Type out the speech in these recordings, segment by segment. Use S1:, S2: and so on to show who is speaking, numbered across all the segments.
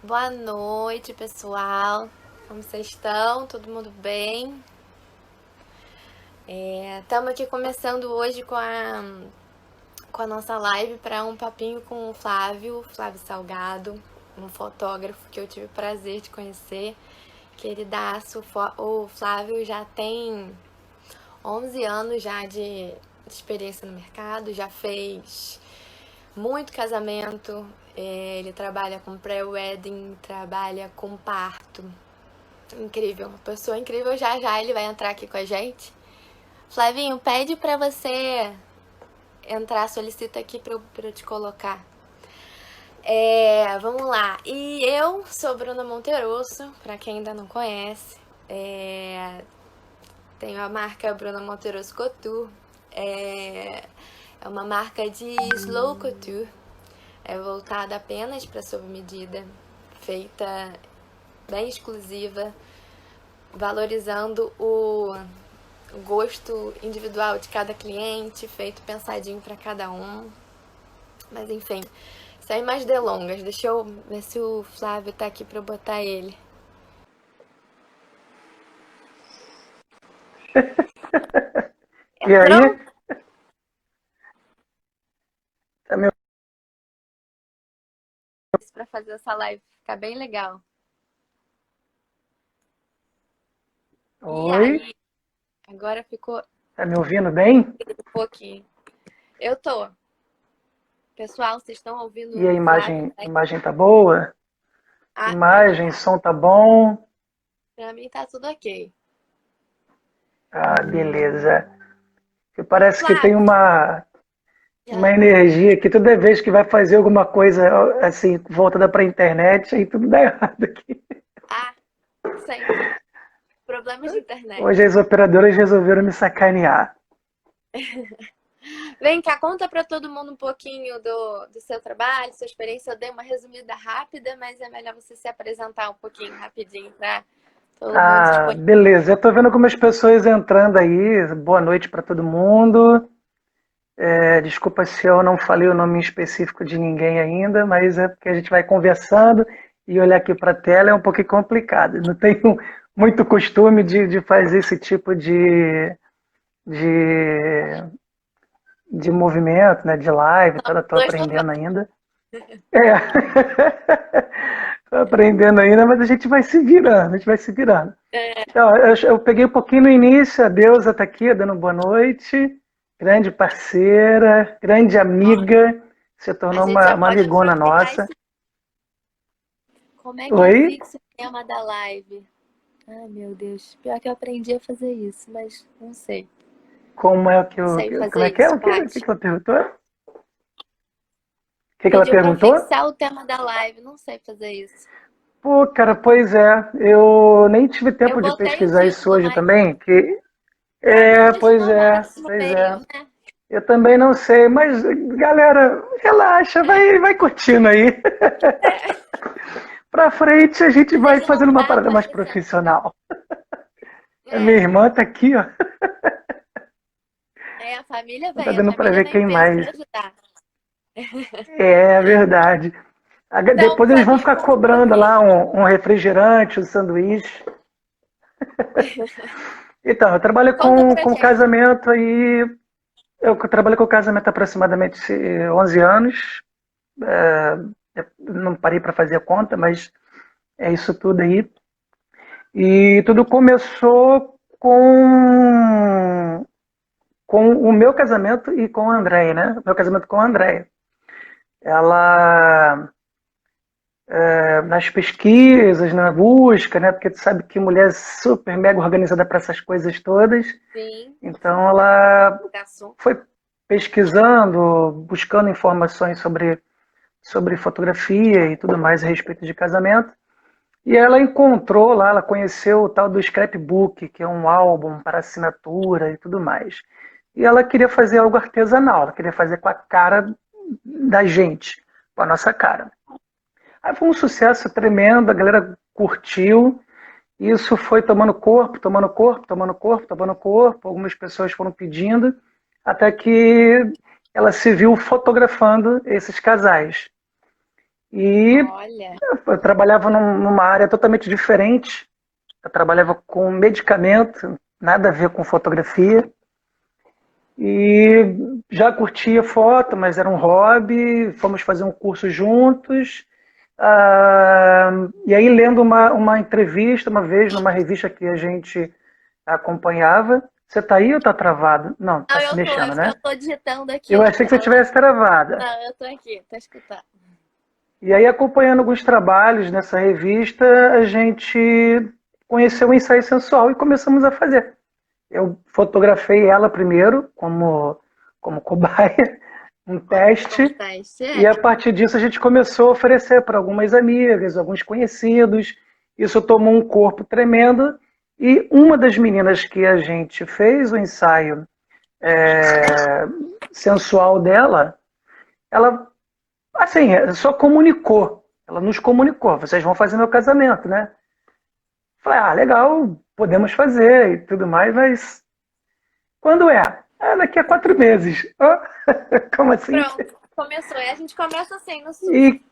S1: Boa noite, pessoal. Como vocês estão? Todo mundo bem? Estamos aqui começando hoje com a nossa live para um papinho com o Flávio Salgado, um fotógrafo que eu tive o prazer de conhecer. Queridaço, o Flávio já tem 11 anos já de experiência no mercado, já fez muito casamento, ele trabalha com pré-wedding, trabalha com parto. Incrível, uma pessoa incrível. Já já ele vai entrar aqui com a gente. Flavinho, pede pra você entrar, solicita aqui pra eu te colocar. Vamos lá. E eu sou Bruna Monterosso, pra quem ainda não conhece. Tenho a marca Bruna Monterosso Couture. É uma marca de slow couture. É voltada apenas para sob medida, feita bem exclusiva, valorizando o gosto individual de cada cliente, feito pensadinho para cada um. Mas enfim, sem mais delongas, deixa eu ver se o Flávio tá aqui para eu botar ele.
S2: E
S1: Entrou?
S2: aí, tá me...
S1: Para fazer essa live ficar bem legal. E
S2: Oi,
S1: aí, agora ficou
S2: tá me ouvindo bem?
S1: um pouquinho. Eu tô. Pessoal, vocês estão
S2: E
S1: ouvindo
S2: a
S1: o Flávio?
S2: imagem tá boa?
S1: Ah, para mim
S2: Imagem,
S1: tá.
S2: som tá bom?
S1: Para mim tá tudo ok.
S2: Ah, beleza. E parece que tem
S1: Flávio,
S2: uma
S1: ah,
S2: energia que toda vez que vai fazer alguma coisa assim, voltada pra internet, aí tudo dá errado aqui.
S1: ah, sempre. Problemas de internet.
S2: Hoje as operadoras resolveram me sacanear.
S1: Vem cá, conta para todo mundo um pouquinho do seu trabalho, sua experiência. Eu dei uma resumida rápida, mas é melhor você se apresentar um pouquinho rapidinho para todo mundo te
S2: Ah,
S1: conhecer.
S2: beleza. Eu tô vendo algumas pessoas entrando aí. Boa noite para todo mundo. Desculpa se eu não falei o nome específico de ninguém ainda, mas é porque a gente vai conversando e olhar aqui para a tela é um pouquinho complicado. Não tenho muito costume de fazer esse tipo de, de movimento, né, de live, estou
S1: Dois não
S2: aprendendo ainda. É, estou aprendendo ainda, mas a gente vai se virando, a gente vai se virando. Então, eu peguei um pouquinho no início, a Deusa está aqui dando boa noite, grande parceira, grande amiga, se
S1: A
S2: tornou
S1: gente já
S2: uma
S1: pode
S2: amigona
S1: aproveitar
S2: nossa.
S1: esse. Como é que eu
S2: Oi?
S1: fixo o tema da live? Ai, meu Deus. Pior que eu aprendi a fazer isso, mas não sei.
S2: Como é que
S1: Não
S2: eu,
S1: sei
S2: como é
S1: fazer
S2: que é?
S1: isso,
S2: O que
S1: Paty.
S2: ela perguntou? O que ela
S1: Pediu para
S2: perguntou?
S1: fixar o tema da live. Não sei fazer isso.
S2: Pô, cara, pois é, eu nem tive
S1: Eu
S2: tempo de
S1: botei o
S2: pesquisar isso
S1: título,
S2: hoje
S1: mas
S2: também, que
S1: para não
S2: pois
S1: deslindar
S2: é,
S1: assim no
S2: pois
S1: meio,
S2: é.
S1: né?
S2: Eu também não sei, mas galera, relaxa, vai curtindo aí. Pra frente a gente vai fazendo uma
S1: Deslindar
S2: parada mais
S1: aparecendo.
S2: profissional. A minha
S1: É,
S2: irmã tá aqui, ó. Não tá
S1: a
S2: dando pra
S1: família
S2: ver
S1: vem em
S2: quem
S1: peso
S2: mais.
S1: para ajudar.
S2: É verdade.
S1: Então,
S2: Depois eles vão
S1: Flavinho,
S2: ficar
S1: conta um
S2: cobrando
S1: pouquinho.
S2: lá um refrigerante, um sanduíche. Então, eu trabalho
S1: Conta pra
S2: com
S1: gente.
S2: casamento aí. Eu trabalho com casamento há aproximadamente 11 anos. Eu não parei para fazer a conta, mas é isso tudo aí. E tudo começou com o meu casamento e com a Andréia, né? O meu casamento com a Andréia. Ela, nas pesquisas, na busca, né? Porque tu sabe que mulher é super mega organizada para essas coisas todas.
S1: Sim,
S2: Então ela
S1: garçom.
S2: foi pesquisando, buscando informações sobre fotografia e tudo mais a respeito de casamento. E ela encontrou lá, ela conheceu o tal do scrapbook, que é um álbum para assinatura e tudo mais. E ela queria fazer algo artesanal, ela queria fazer com a cara da gente, com a nossa cara. Aí foi um sucesso tremendo, a galera curtiu. Isso foi tomando corpo, tomando corpo, tomando corpo, tomando corpo. Algumas pessoas foram pedindo, até que ela se viu fotografando esses casais. E
S1: Olha,
S2: eu trabalhava numa área totalmente diferente. Eu trabalhava com medicamento, nada a ver com fotografia. E já curtia foto, mas era um hobby. Fomos fazer um curso juntos. E aí, lendo uma entrevista uma vez numa revista que a gente acompanhava. Você tá aí ou tá travado? Não, tá
S1: não,
S2: se mexendo,
S1: eu
S2: né?
S1: tô digitando aqui,
S2: Eu
S1: ó.
S2: achei que você tivesse travada.
S1: Não, eu tô aqui, tô escutando.
S2: E aí, acompanhando alguns trabalhos nessa revista, a gente conheceu o ensaio sensual e começamos a fazer. Eu fotografei ela primeiro, como cobaia, um
S1: Como
S2: teste,
S1: teste,
S2: e
S1: é.
S2: a partir disso a gente começou a oferecer para algumas amigas, alguns conhecidos. Isso tomou um corpo tremendo, e uma das meninas que a gente fez o ensaio sensual dela, ela assim, só comunicou. Ela nos comunicou, vocês vão fazer meu casamento, né? Falei, legal, podemos fazer e tudo mais, mas quando é? Daqui a 4 meses. Como assim?
S1: Pronto, começou. E a gente começa assim, no susto.
S2: E,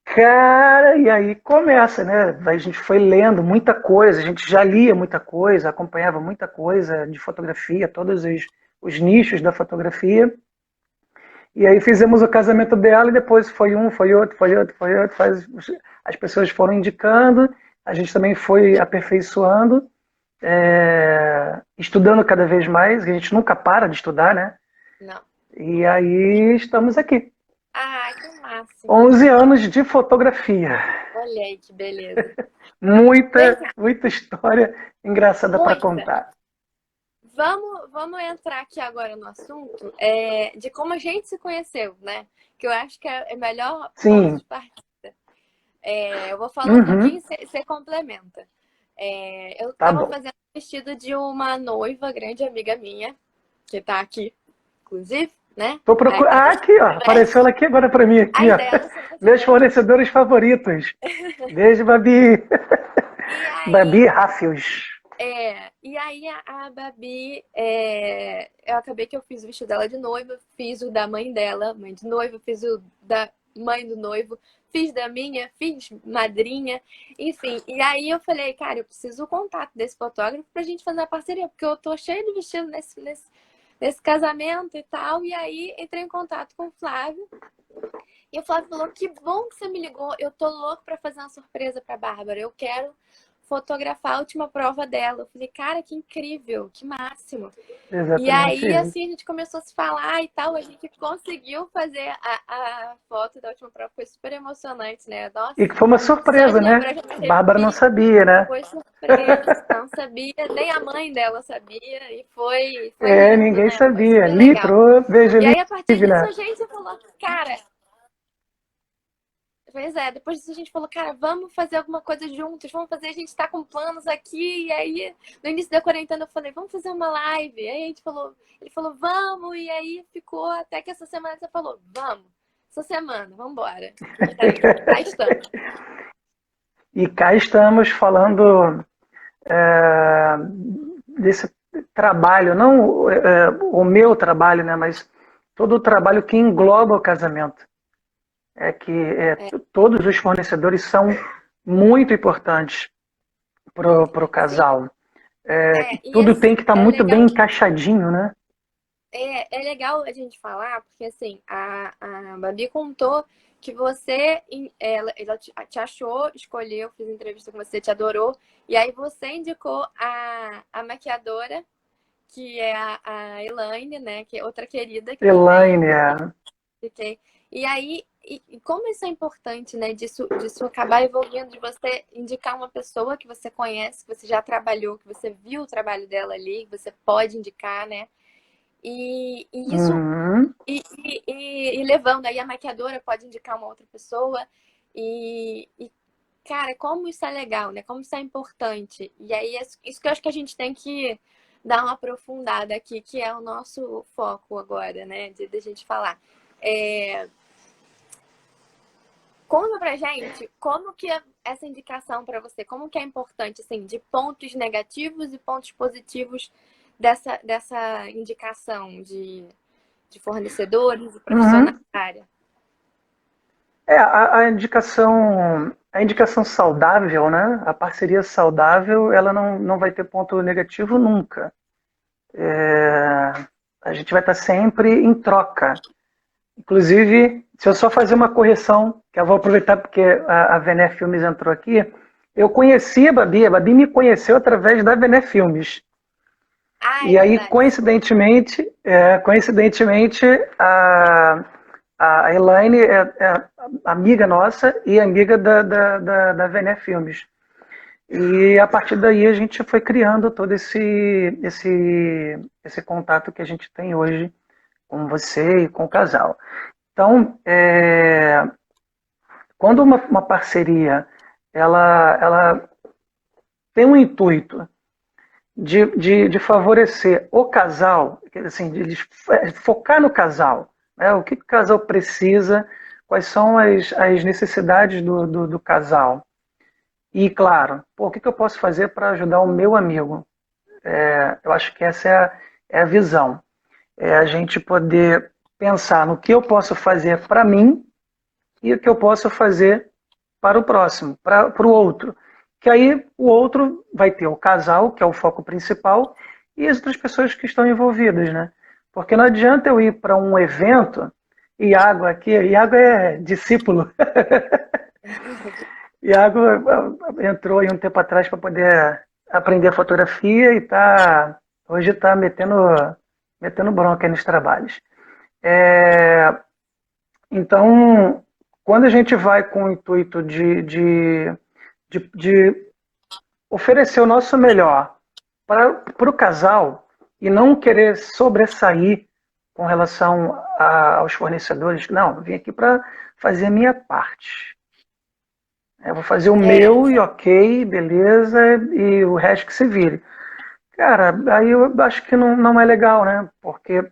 S2: cara, e aí começa, né? A gente foi lendo muita coisa, a gente já lia muita coisa, acompanhava muita coisa de fotografia, todos os nichos da fotografia. E aí fizemos o casamento dela e depois foi um, foi outro, foi outro, foi outro. As pessoas foram indicando, a gente também foi aperfeiçoando, estudando cada vez mais, a gente nunca para de estudar, né?
S1: Não.
S2: E aí estamos aqui.
S1: Ah, que máximo.
S2: 11 anos de fotografia.
S1: Olha aí que beleza. Vem
S2: Muita,
S1: cá,
S2: muita história engraçada para
S1: muita.
S2: contar.
S1: Vamos entrar aqui agora no assunto de como a gente se conheceu, né? Que eu acho que é o melhor ponto
S2: Sim.
S1: de partida. Eu vou falar um pouquinho
S2: Uhum.
S1: e você complementa. Eu
S2: Tá
S1: estava
S2: bom.
S1: fazendo o vestido de uma noiva, grande amiga minha, que está aqui, inclusive, né?
S2: Tô procurando. Aqui, ó. Apareceu ela aqui agora para mim, aqui,
S1: As
S2: ó.
S1: dela são
S2: Meus
S1: diferentes.
S2: fornecedores favoritos. Beijo, Babi.
S1: E
S2: Babi
S1: aí,
S2: Ráfios.
S1: a Babi, eu acabei que eu fiz o vestido dela de noiva, fiz o da mãe dela, mãe de noiva, fiz o da mãe do noivo, fiz da minha, fiz madrinha, enfim. E aí eu falei, cara, eu preciso o contato desse fotógrafo pra gente fazer a parceria, porque eu tô cheia de vestido nesse casamento e tal. E aí entrei em contato com o Flávio. E o Flávio falou, que bom que você me ligou, eu tô louco pra fazer uma surpresa pra Bárbara, eu quero fotografar a última prova dela. Eu falei, cara, que incrível, que máximo. E
S2: Exatamente
S1: aí,
S2: isso.
S1: assim, a gente começou a se falar e tal, a gente conseguiu fazer a foto da última prova, foi super emocionante, né?
S2: E
S1: Nossa,
S2: que foi uma
S1: só de
S2: surpresa, né?
S1: lembrar já me
S2: Bárbara não
S1: arrepio.
S2: sabia, né?
S1: Foi surpresa, não sabia, nem a mãe dela sabia, e foi lindo,
S2: Ninguém
S1: né? Foi
S2: sabia.
S1: super legal.
S2: Litro, beijo,
S1: E aí, a partir
S2: Liv,
S1: disso,
S2: né?
S1: a gente falou, cara, pois é, depois disso a gente falou, cara, vamos fazer alguma coisa juntos, vamos fazer, a gente tá com planos aqui. E aí, no início da quarentena, eu falei, vamos fazer uma live. E aí ele falou, vamos, e aí ficou até que essa semana você falou, vamos, essa semana, vamos embora. Cá estamos.
S2: E cá estamos falando desse trabalho, não o meu trabalho, né, mas todo o trabalho que engloba o casamento.
S1: É,
S2: Todos os fornecedores são muito importantes pro
S1: sim.
S2: casal.
S1: E
S2: Tudo tem
S1: assim,
S2: que estar
S1: é
S2: muito bem
S1: legal.
S2: encaixadinho, né?
S1: É legal a gente falar, porque assim, a Babi contou que você, ela te achou, escolheu, fiz entrevista com você, te adorou, e aí você indicou a maquiadora, que é a Elaine, né, que é outra querida, que também
S2: Elaine,
S1: fiquei. E aí, e como isso é importante, né, disso acabar evoluindo, de você indicar uma pessoa que você conhece, que você já trabalhou, que você viu o trabalho dela ali, que você pode indicar, né, e isso
S2: uhum.
S1: e levando aí a maquiadora pode indicar uma outra pessoa cara, como isso é legal, né? Como isso é importante. E aí isso que eu acho que a gente tem que dar uma aprofundada aqui, que é o nosso foco agora, né? De gente falar. Conta pra gente como que é essa indicação para você, como que é importante, assim, de pontos negativos e pontos positivos dessa indicação de fornecedores e profissionais
S2: Uhum.
S1: da área.
S2: A indicação saudável, né? A parceria saudável, ela não vai ter ponto negativo nunca. É, a gente vai estar sempre em troca. Inclusive, se eu só fazer uma correção, que eu vou aproveitar porque a Vené Filmes entrou aqui, eu conheci a Babi me conheceu através da Vené Filmes.
S1: Ah, é
S2: E aí,
S1: verdade.
S2: coincidentemente, a Elaine é amiga nossa e amiga da Vené Filmes. E a partir daí a gente foi criando todo esse contato que a gente tem hoje com você e com o casal. Então, quando uma parceria ela tem um intuito de favorecer o casal, assim, de focar no casal, né? O que o casal precisa, quais são as necessidades do casal. E, claro, o que eu posso fazer para ajudar o meu amigo? Eu acho que essa é a visão. É a gente poder pensar no que eu posso fazer para mim e o que eu posso fazer para o próximo, para o outro. Que aí o outro vai ter o casal, que é o foco principal, e as outras pessoas que estão envolvidas, né? Porque não adianta eu ir para um evento, Iago é discípulo, Iago entrou aí um tempo atrás para poder aprender fotografia e hoje está metendo bronca aí nos trabalhos. É, então, quando a gente vai com o intuito de oferecer o nosso melhor para o casal e não querer sobressair com relação aos fornecedores, não, eu vim aqui para fazer a minha parte. Eu vou fazer o
S1: É,
S2: meu e ok, beleza, e o resto que se vire. Cara, aí eu acho que não é legal, né? Porque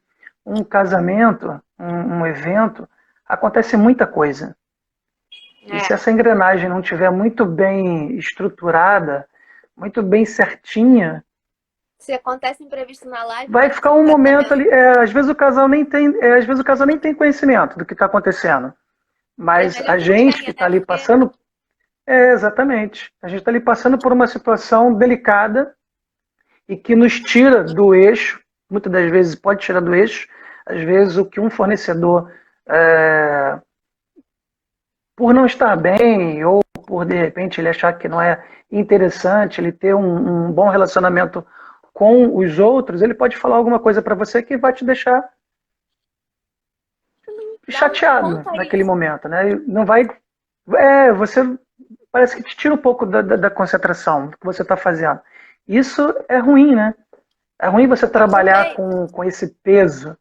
S2: um casamento, um evento, acontece muita coisa. E se
S1: é.
S2: essa engrenagem não estiver muito bem estruturada, muito bem certinha,
S1: Se acontece imprevisto na live,
S2: vai
S1: pode ser
S2: ficar
S1: um
S2: um momento ali.
S1: casamento.
S2: Às vezes o casal nem tem conhecimento do que está acontecendo.
S1: E é
S2: Mas
S1: melhor
S2: a
S1: que não
S2: gente que
S1: tenha,
S2: está
S1: né?
S2: ali
S1: Porque
S2: passando, exatamente. A gente está ali passando por uma situação delicada e que nos tira do eixo. Muitas das vezes pode tirar do eixo. Às vezes o que um fornecedor, é, por não estar bem ou por de repente ele achar que não é interessante, ele ter um bom relacionamento com os outros, ele pode falar alguma coisa para você que vai te deixar chateado
S1: conta
S2: naquele
S1: isso.
S2: momento, né? Não vai, você parece que te tira um pouco da concentração do que você está fazendo. Isso é ruim, né? É ruim você trabalhar
S1: Rubem,
S2: com esse peso.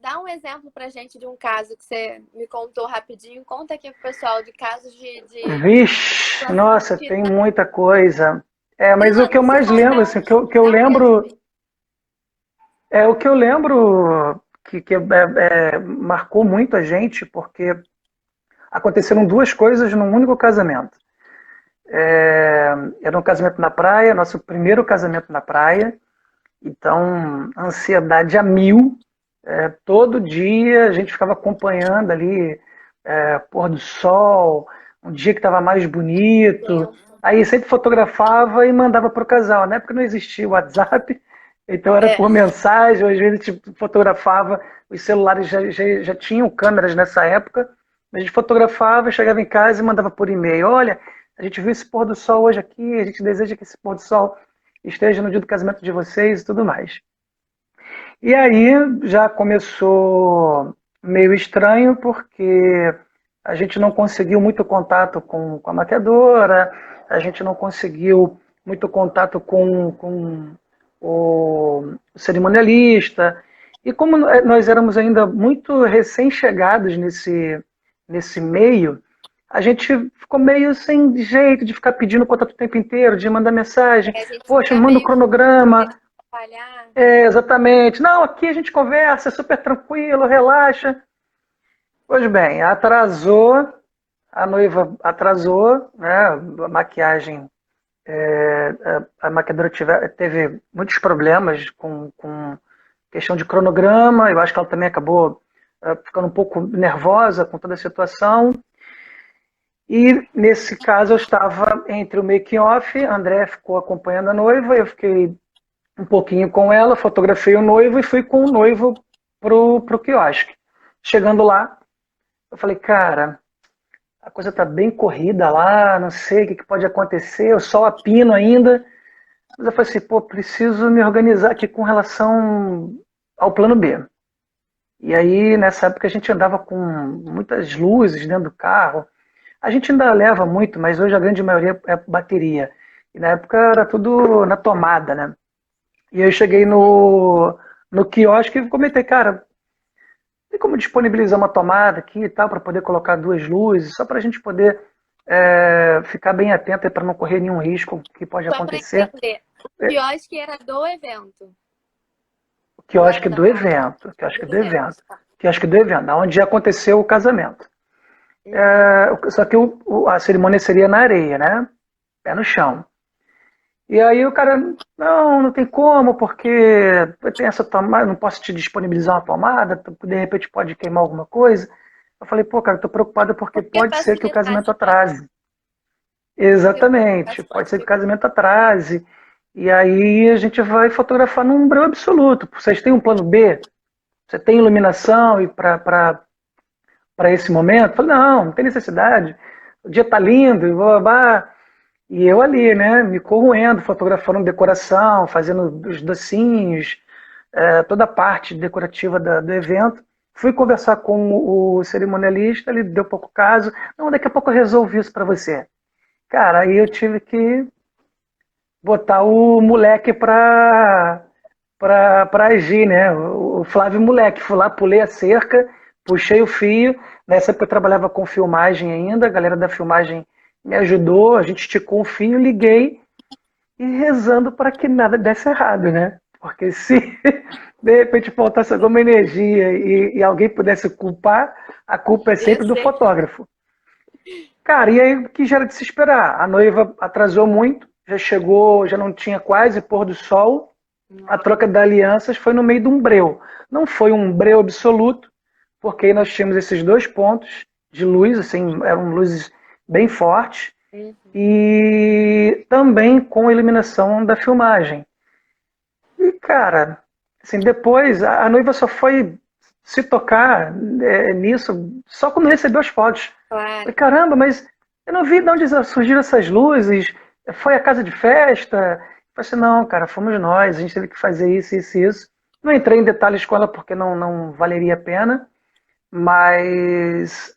S1: dá um exemplo pra gente de um caso que você me contou rapidinho. Conta aqui pro pessoal de casos de
S2: Vixe,
S1: situação
S2: nossa, tem
S1: tirana.
S2: muita coisa. Mas o que eu
S1: Se
S2: mais lembro,
S1: contar
S2: assim,
S1: um,
S2: o que eu
S1: dá um
S2: lembro
S1: resumo.
S2: o que eu lembro que marcou muito a gente, porque aconteceram duas coisas num único casamento. Era um casamento na praia, nosso primeiro casamento na praia, então ansiedade a mil. Todo dia a gente ficava acompanhando ali pôr do sol, um dia que estava mais bonito.
S1: Tempo.
S2: Aí sempre fotografava e mandava para o casal, né? Porque não existia o WhatsApp, então era
S1: É,
S2: por mensagem, ou às vezes a gente fotografava, os celulares já tinham câmeras nessa época, a gente fotografava, chegava em casa e mandava por e-mail. Olha, a gente viu esse pôr do sol hoje aqui, a gente deseja que esse pôr do sol esteja no dia do casamento de vocês e tudo mais. E aí já começou meio estranho, porque a gente não conseguiu muito contato com a maquiadora, a gente não conseguiu muito contato com o cerimonialista. E como nós éramos ainda muito recém-chegados nesse meio, a gente ficou meio sem jeito de ficar pedindo contato o tempo inteiro, de mandar mensagem.
S1: a gente
S2: Poxa, me
S1: fica
S2: manda o
S1: meio com
S2: cronograma.
S1: medo de atrapalhar.
S2: Exatamente. Não, aqui a gente conversa, é super tranquilo, relaxa. Pois bem, atrasou, a noiva atrasou, né? A maquiagem, a maquiadora teve muitos problemas com questão de cronograma. Eu acho que ela também acabou ficando um pouco nervosa com toda a situação. E nesse caso eu estava entre o making off, a André ficou acompanhando a noiva, eu fiquei um pouquinho com ela, fotografei o noivo e fui com o noivo pro quiosque. Chegando lá, eu falei, cara, a coisa tá bem corrida lá, não sei o que pode acontecer, o sol a pino ainda. Mas eu falei assim, pô, preciso me organizar aqui com relação ao plano B. E aí, nessa época, a gente andava com muitas luzes dentro do carro. A gente ainda leva muito, mas hoje a grande maioria é bateria. E na época era tudo na tomada, né? E eu cheguei no quiosque e comentei, cara, tem como disponibilizar uma tomada aqui e tal, para poder colocar duas luzes, só para a gente poder ficar bem atento para não correr nenhum risco que pode
S1: Só para
S2: acontecer.
S1: entender, o quiosque era do evento. Ou era
S2: Quiosque
S1: da
S2: do
S1: casa?
S2: evento, quiosque
S1: Do
S2: do
S1: evento,
S2: evento,
S1: tá.
S2: quiosque do evento, onde aconteceu o casamento.
S1: Uhum.
S2: Só que a cerimônia seria na areia, né? Pé no chão. E aí o cara, não tem como, porque tem essa tomada, não posso te disponibilizar uma tomada, de repente pode queimar alguma coisa. Eu falei, pô, cara, tô preocupado porque
S1: Porque
S2: pode ser que o casamento
S1: facilitasse, né?
S2: atrase.
S1: Porque
S2: Exatamente, pode ser que o
S1: pode.
S2: casamento atrase. E aí a gente vai fotografar num breu absoluto. Vocês têm um plano B? Você tem iluminação e para esse momento? Eu falei, não tem necessidade. O dia tá lindo, e blá, blá, blá. E eu ali, né, me corroendo, fotografando decoração, fazendo os docinhos, toda a parte decorativa do evento. Fui conversar com o cerimonialista, ele deu pouco caso. Não, daqui a pouco eu resolvo isso para você. Cara, aí eu tive que botar o moleque pra agir, né? O Flávio moleque. Fui lá, pulei a cerca, puxei o fio. Nessa época eu trabalhava com filmagem ainda, a galera da filmagem me ajudou, a gente esticou o fio, liguei e rezando para que nada desse errado, né? Porque se de repente faltasse alguma energia e alguém pudesse culpar, a culpa é
S1: Ia
S2: sempre do
S1: ser.
S2: fotógrafo. Cara, e aí o que já era de se esperar? A noiva atrasou muito, já chegou, já não tinha quase pôr do sol. A troca de alianças foi no meio de um breu. Não foi um breu absoluto, porque nós tínhamos esses dois pontos de luz, assim, eram luzes bem fortes,
S1: Uhum.
S2: e também com a iluminação da filmagem. E, cara, assim, depois a noiva só foi se tocar nisso só quando recebeu as fotos.
S1: Claro.
S2: Falei, caramba, mas eu não vi de onde surgiram essas luzes. Foi a casa de festa? Eu falei assim, não, cara, fomos nós, a gente teve que fazer isso, isso e isso. Não entrei em detalhes com ela porque não valeria a pena, mas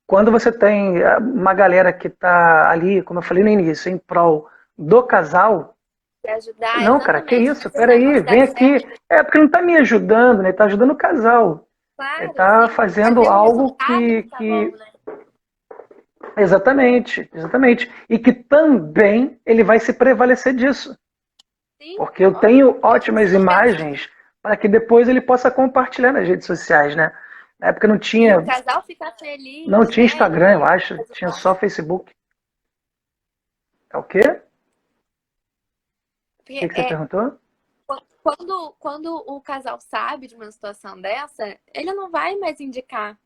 S2: quando você tem uma galera que está ali, como eu falei no início, em prol do casal,
S1: Te ajudar,
S2: não, cara, que
S1: exatamente.
S2: isso?
S1: Fazer o
S2: Peraí,
S1: negócio dar
S2: vem aqui.
S1: certo.
S2: É porque não está me ajudando, né? Está ajudando o casal. Ele
S1: Claro,
S2: está
S1: sim.
S2: fazendo
S1: Fazer o
S2: algo
S1: resultado
S2: que,
S1: ficar bom,
S2: que.
S1: né?
S2: Exatamente, exatamente. E que também ele vai se prevalecer disso.
S1: Sim,
S2: Porque eu
S1: óbvio.
S2: tenho
S1: É como se
S2: ótimas
S1: não pensa.
S2: imagens para que depois ele possa compartilhar nas redes sociais, né? Na época
S1: E o casal ficar
S2: não
S1: feliz,
S2: tinha
S1: né?
S2: Instagram, eu
S1: E o
S2: acho. Tinha só
S1: resultado.
S2: Facebook. É o quê? O
S1: Porque
S2: que você perguntou?
S1: quando o casal sabe de uma situação dessa, ele não vai mais indicar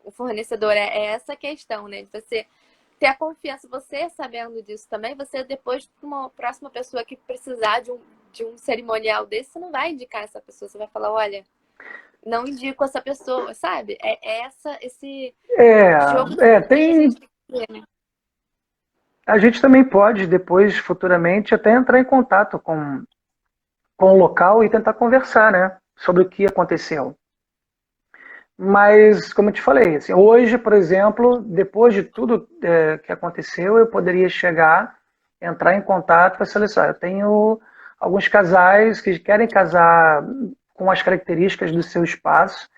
S1: o fornecedor. É essa a questão, né? De você ter a confiança, você sabendo disso também, você depois, para uma próxima pessoa que precisar de um cerimonial desse, você não vai indicar essa pessoa. Você vai falar, olha, não indico essa pessoa, sabe? Esse jogo que a
S2: Tem.
S1: gente tem que ter, né?
S2: A gente também pode depois, futuramente, até entrar em contato com o local e tentar conversar, né? Sobre o que aconteceu. Mas, como eu te falei, assim, hoje, por exemplo, depois de tudo que aconteceu, eu poderia chegar, entrar em contato e falar assim, olha só, eu tenho alguns casais que querem casar com as características do seu espaço,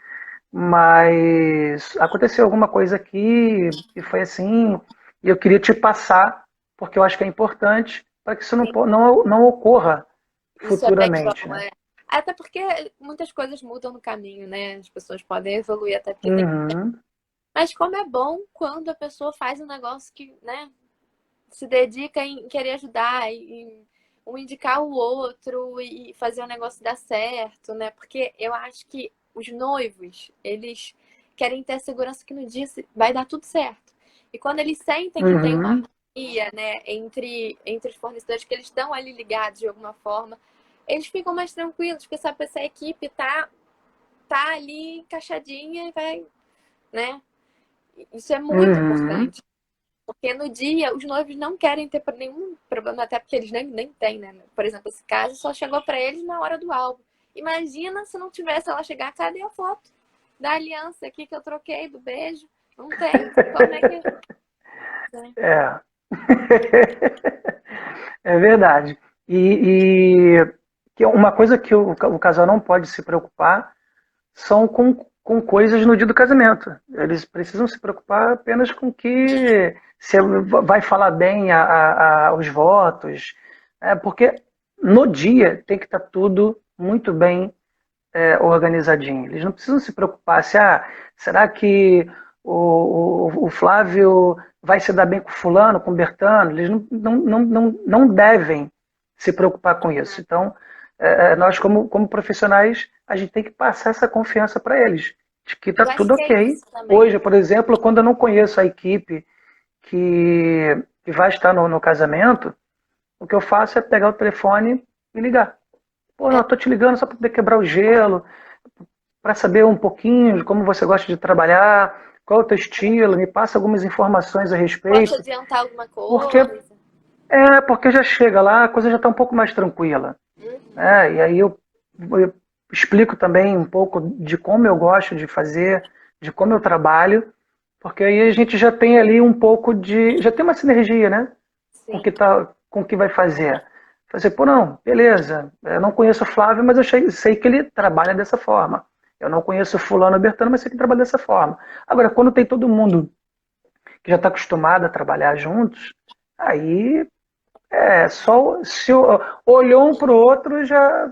S2: mas aconteceu alguma coisa aqui e foi assim, e eu queria te passar, porque eu acho que é importante para que isso não ocorra
S1: Isso é bem
S2: futuramente,
S1: bom,
S2: né?
S1: é. Até porque muitas coisas mudam no caminho, né? As pessoas podem evoluir até porque tem.
S2: Uhum.
S1: Mas como é bom quando a pessoa faz um negócio que, né, se dedica em querer ajudar, em um indicar o outro e fazer o negócio dar certo, né? Porque eu acho que os noivos, eles querem ter a segurança que no dia vai dar tudo certo. E quando eles sentem que tem uma
S2: Uhum.
S1: harmonia, né, entre os fornecedores, que eles estão ali ligados de alguma forma, eles ficam mais tranquilos, porque sabe, essa equipe tá ali encaixadinha e vai, né? Isso é muito
S2: Uhum.
S1: importante. Porque no dia os noivos não querem ter nenhum problema, até porque eles nem têm, né? Por exemplo, esse caso só chegou para eles na hora do álbum. Imagina se não tivesse ela chegar, cadê a foto da aliança aqui que eu troquei, do beijo? Não tem. Como é que. Né?
S2: É. É verdade. E que uma coisa que o casal não pode se preocupar são com coisas no dia do casamento. Eles precisam se preocupar apenas com que se vai falar bem os votos, porque no dia tem que estar tudo muito bem organizadinho. Eles não precisam se preocupar se, será que o Flávio vai se dar bem com fulano, com Bertano? Eles não devem se preocupar com isso. Então, nós como profissionais, a gente tem que passar essa confiança para eles, de que está
S1: Eu acho
S2: tudo
S1: que é
S2: ok.
S1: isso também.
S2: Hoje, por exemplo, quando eu não conheço a equipe que vai estar no casamento, o que eu faço é pegar o telefone e ligar. Pô, não,
S1: É,
S2: eu tô te ligando só para poder quebrar o gelo, para saber um pouquinho de como você gosta de trabalhar, qual é o teu estilo, me passa algumas informações a
S1: posso
S2: respeito,
S1: adiantar alguma
S2: porque
S1: coisa?
S2: porque já chega lá, a coisa já está um pouco mais tranquila,
S1: Uhum.
S2: né? E aí eu explico também um pouco de como eu gosto de fazer, de como eu trabalho, porque aí a gente já tem ali um pouco já tem uma sinergia, né?
S1: Sim.
S2: Com o que vai fazer. Fazer, pô, não, beleza, eu não conheço o Flávio, mas eu sei que ele trabalha dessa forma. Eu não conheço o fulano Bertano, mas sei que ele trabalha dessa forma. Agora, quando tem todo mundo que já está acostumado a trabalhar juntos, aí só se olhou um para o outro já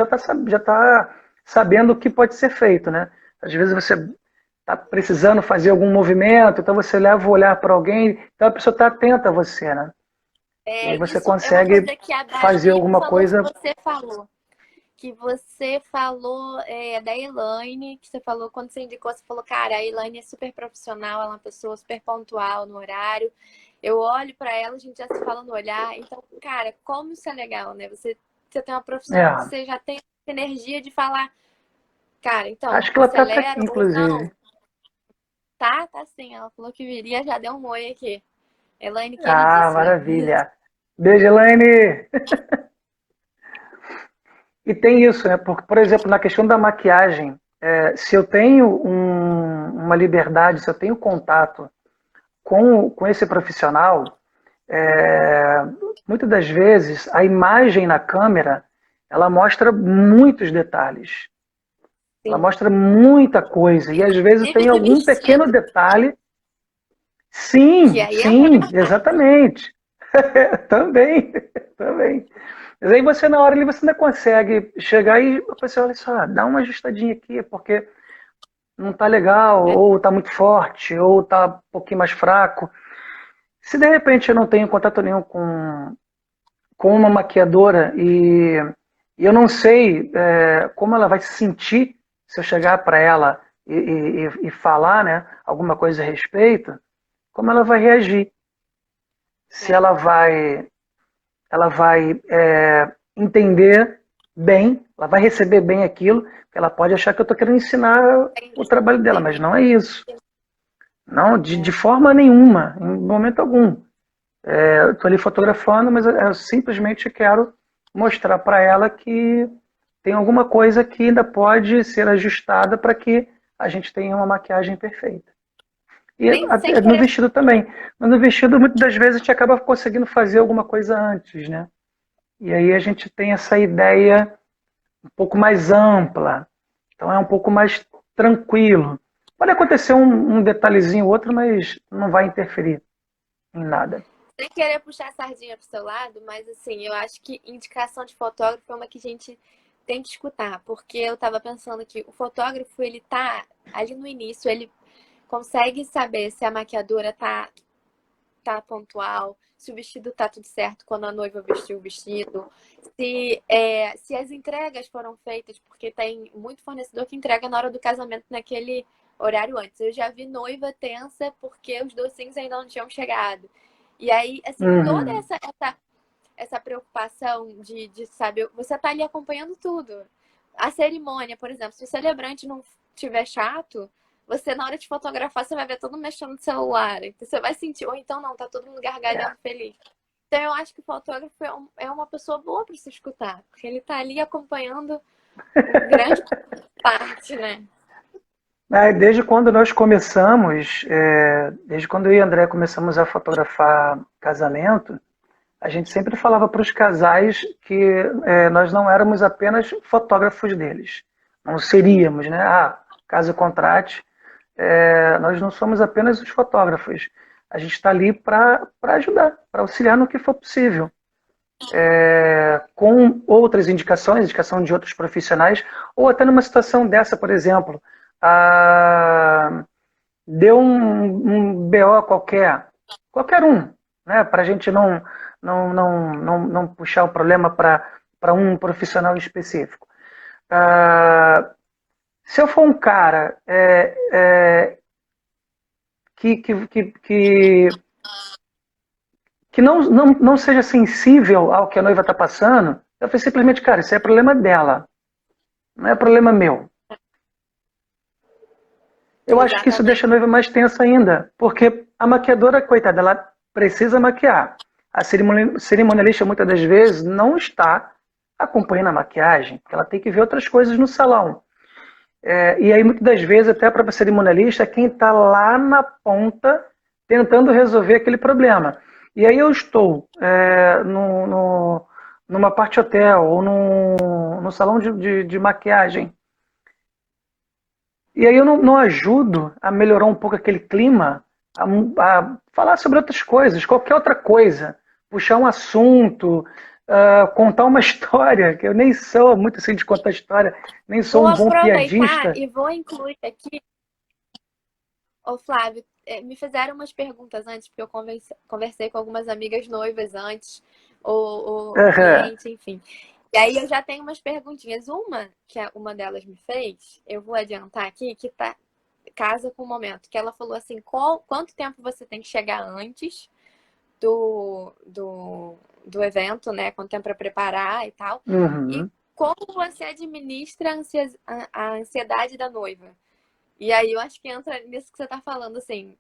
S2: tá sabendo o que pode ser feito, né? Às vezes você está precisando fazer algum movimento, então você leva o olhar para alguém, então a pessoa está atenta a você, né? E aí
S1: É,
S2: você
S1: isso é uma
S2: consegue
S1: coisa que a
S2: fazer
S1: Dani
S2: alguma
S1: falou que
S2: coisa.
S1: você falou. Que você falou da Elaine, que você falou, quando você indicou, você falou, cara, a Elaine é super profissional, ela é uma pessoa super pontual no horário. Eu olho pra ela, a gente já se fala no olhar. Então, cara, como isso é legal, né? Você tem uma profissional que
S2: É,
S1: você já tem essa energia de falar, cara, então,
S2: acho que ela tá até aqui,
S1: acelera ou
S2: inclusive.
S1: não. Tá sim. Ela falou que viria, já deu um oi aqui. Elaine,
S2: Ah,
S1: queridíssima.
S2: maravilha. Beijo, Elaine! E tem isso, né? Porque, por exemplo, na questão da maquiagem, se eu tenho uma liberdade, se eu tenho contato com esse profissional, é, muitas das vezes a imagem na câmera ela mostra muitos detalhes, ela
S1: Sim.
S2: mostra muita coisa e às vezes
S1: Inclusive
S2: tem
S1: de
S2: algum pequeno
S1: vestido,
S2: detalhe.
S1: que
S2: Sim,
S1: aí é muito
S2: sim,
S1: importante.
S2: exatamente. Também, também. Mas aí você na hora ali você ainda consegue chegar e você olha só, dá uma ajustadinha aqui, porque não tá legal,
S1: Né?
S2: ou tá muito forte, ou tá um pouquinho mais fraco. Se de repente eu não tenho contato nenhum com uma maquiadora e eu não sei como ela vai se sentir se eu chegar para ela e falar, né, alguma coisa a respeito, como ela vai reagir. Se
S1: É.
S2: ela vai entender bem, ela vai receber bem aquilo, porque ela pode achar que eu estou querendo ensinar o
S1: Entendi,
S2: trabalho dela, mas
S1: entendi.
S2: não é isso. Não, de
S1: É.
S2: forma nenhuma, em momento algum. Eu estou ali fotografando, mas eu simplesmente quero mostrar para ela que tem alguma coisa que ainda pode ser ajustada para que a gente tenha uma maquiagem perfeita. E
S1: Sem
S2: até no
S1: querer.
S2: vestido também. Mas no vestido, muitas das vezes, a gente acaba conseguindo fazer alguma coisa antes, né? E aí a gente tem essa ideia um pouco mais ampla. Então é um pouco mais tranquilo. Pode acontecer um detalhezinho ou outro, mas não vai interferir em nada.
S1: Sem querer puxar a sardinha pro seu lado, mas assim, eu acho que indicação de fotógrafo é uma que a gente tem que escutar, porque eu tava pensando que o fotógrafo, ele tá ali no início, ele consegue saber se a maquiadora tá pontual, se o vestido tá tudo certo quando a noiva vestiu o vestido, se as entregas foram feitas, porque tem muito fornecedor que entrega na hora do casamento naquele horário antes. Eu já vi noiva tensa porque os docinhos ainda não tinham chegado. E aí, assim, toda
S2: Uhum.
S1: essa preocupação de saber, você tá ali acompanhando tudo. A cerimônia, por exemplo, se o celebrante não tiver chato, você na hora de fotografar, você vai ver todo mundo mexendo no celular. Então você vai sentir, ou então não, tá todo mundo
S2: É.
S1: gargalhando feliz. Então eu acho que o fotógrafo é uma pessoa boa para se escutar, porque ele tá ali acompanhando grande parte, né?
S2: Desde quando nós começamos, desde quando eu e André começamos a fotografar casamento, a gente sempre falava para os casais que nós não éramos apenas fotógrafos deles. Não seríamos, né? Caso contrate, nós não somos apenas os fotógrafos. A gente está ali para ajudar, para auxiliar no que for possível. Com outras indicações, indicação de outros profissionais, ou até numa situação dessa, por exemplo, deu um BO qualquer um, né, para a gente não puxar o problema para um profissional específico. Se eu for um cara que não seja sensível ao que a noiva está passando, eu falei simplesmente, cara, isso é problema dela, não é problema meu. Eu acho que isso deixa a
S1: Exatamente.
S2: noiva mais tensa ainda, porque a maquiadora, coitada, ela precisa maquiar. A cerimonialista, muitas das vezes, não está acompanhando a maquiagem, porque ela tem que ver outras coisas no salão. E aí, muitas das vezes, até a própria cerimonialista é quem está lá na ponta tentando resolver aquele problema. E aí eu estou numa parte hotel ou no salão de maquiagem. E aí eu não ajudo a melhorar um pouco aquele clima, a falar sobre outras coisas, qualquer outra coisa. Puxar um assunto, contar uma história, que eu nem sou muito assim de contar história, nem sou
S1: Vou
S2: um bom
S1: aproveitar
S2: piadista.
S1: e vou incluir aqui, ô Flávio, me fizeram umas perguntas antes, porque eu conversei com algumas amigas noivas antes, ou
S2: Uhum.
S1: cliente, enfim. E aí eu já tenho umas perguntinhas. Uma, que uma delas me fez, eu vou adiantar aqui, que tá casa com o momento, que ela falou assim, quanto tempo você tem que chegar antes do evento, né? Quanto tempo para preparar e tal. E
S2: Uhum.
S1: como você administra a ansiedade da noiva. E aí eu acho que entra nisso que você está falando, assim,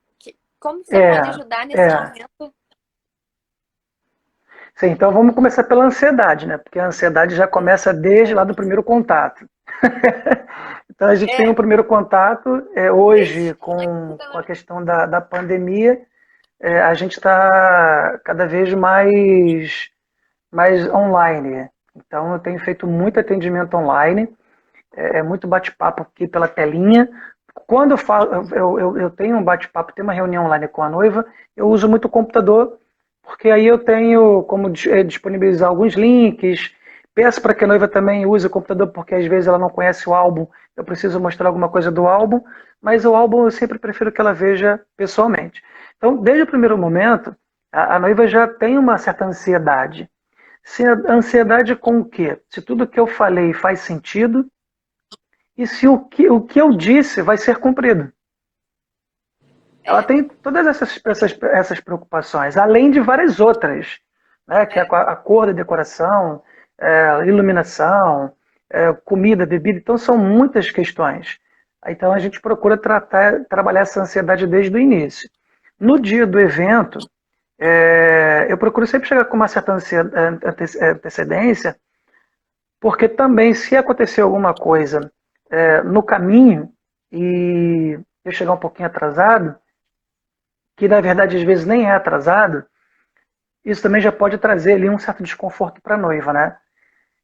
S1: como você pode
S2: É,
S1: ajudar nesse
S2: é.
S1: momento?
S2: Sim, então vamos começar pela ansiedade, né? Porque a ansiedade já começa desde lá do primeiro contato. Então a gente tem um
S1: É,
S2: primeiro contato
S1: desde
S2: hoje com a questão da pandemia. A gente está cada vez mais online. Então eu tenho feito muito atendimento online, muito bate-papo aqui pela telinha. Quando eu tenho um bate-papo, tenho uma reunião online com a noiva, eu uso muito o computador, porque aí eu tenho como disponibilizar alguns links. Peço para que a noiva também use o computador, porque às vezes ela não conhece o álbum, eu preciso mostrar alguma coisa do álbum, mas o álbum eu sempre prefiro que ela veja pessoalmente. Então, desde o primeiro momento, a noiva já tem uma certa ansiedade. Se a ansiedade com o quê? Se tudo que eu falei faz sentido e se o que eu disse vai ser cumprido. Ela
S1: é,
S2: tem todas essas preocupações, além de várias outras, né, que é a cor da decoração, iluminação, comida, bebida, então são muitas questões. Então a gente procura trabalhar essa ansiedade desde o início. No dia do evento, eu procuro sempre chegar com uma certa antecedência, porque também se acontecer alguma coisa no caminho e eu chegar um pouquinho atrasado, que na verdade às vezes nem é atrasado, isso também já pode trazer ali um certo desconforto para a noiva, né?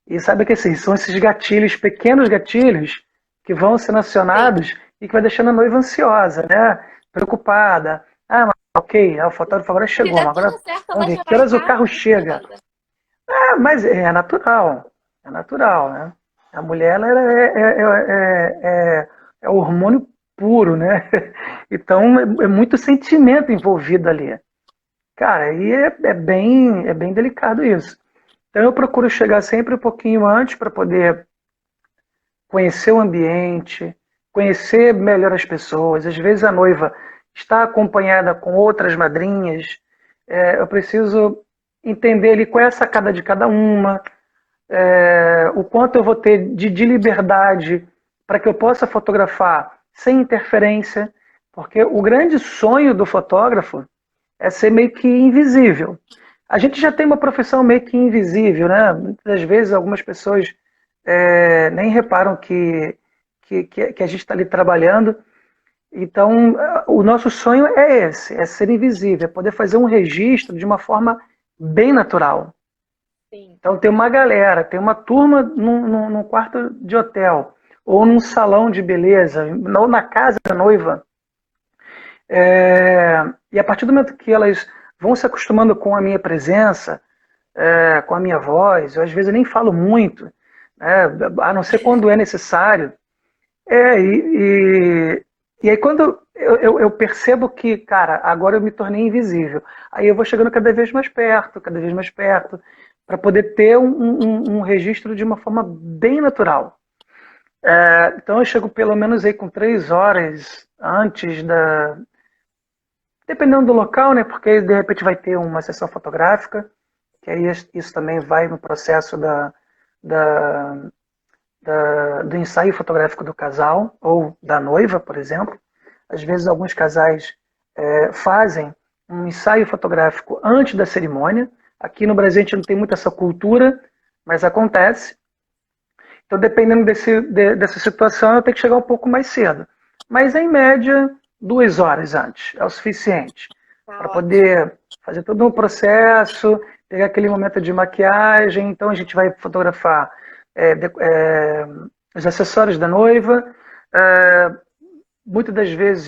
S2: E sabe que assim, são esses gatilhos, pequenos gatilhos, que vão sendo
S1: sim.
S2: acionados e que vai deixando a noiva ansiosa, né? Preocupada. Mas ok, o fotógrafo agora
S1: Se
S2: chegou,
S1: der
S2: mas
S1: tudo
S2: agora
S1: certo,
S2: vamos
S1: ela
S2: ver
S1: já
S2: que
S1: vai
S2: horas o
S1: estar
S2: carro chega.
S1: ansiosa.
S2: Mas é natural, né? A mulher ela é hormônio puro, né? Então é muito sentimento envolvido ali. Cara, e é bem delicado isso. Então eu procuro chegar sempre um pouquinho antes para poder conhecer o ambiente, conhecer melhor as pessoas. Às vezes a noiva está acompanhada com outras madrinhas. Eu preciso entender ali qual é a sacada de cada uma, o quanto eu vou ter de liberdade para que eu possa fotografar sem interferência, porque o grande sonho do fotógrafo é ser meio que invisível. A gente já tem uma profissão meio que invisível, né? Muitas vezes algumas pessoas nem reparam que a gente está ali trabalhando. Então, o nosso sonho é esse, é ser invisível, é poder fazer um registro de uma forma bem natural.
S1: Sim.
S2: Então, tem uma galera, tem uma turma num quarto de hotel, ou num salão de beleza, ou na casa da noiva. E a partir do momento que elas vão se acostumando com a minha presença, com a minha voz, eu às vezes nem falo muito, né, a não ser quando é necessário. É, e aí quando eu percebo que, cara, agora eu me tornei invisível, aí eu vou chegando cada vez mais perto, para poder ter um registro de uma forma bem natural. Então eu chego pelo menos aí com 3 horas antes da... Dependendo do local, né? Porque de repente vai ter uma sessão fotográfica, que aí isso também vai no processo da, do ensaio fotográfico do casal, ou da noiva, por exemplo. Às vezes alguns casais fazem um ensaio fotográfico antes da cerimônia. Aqui no Brasil a gente não tem muito essa cultura, mas acontece. Então, dependendo dessa situação, eu tenho que chegar um pouco mais cedo. Mas, em média, 2 horas antes é o suficiente
S1: Tá
S2: para
S1: ótimo.
S2: poder fazer todo um processo, pegar aquele momento de maquiagem. Então, a gente vai fotografar os acessórios da noiva. Muitas das vezes,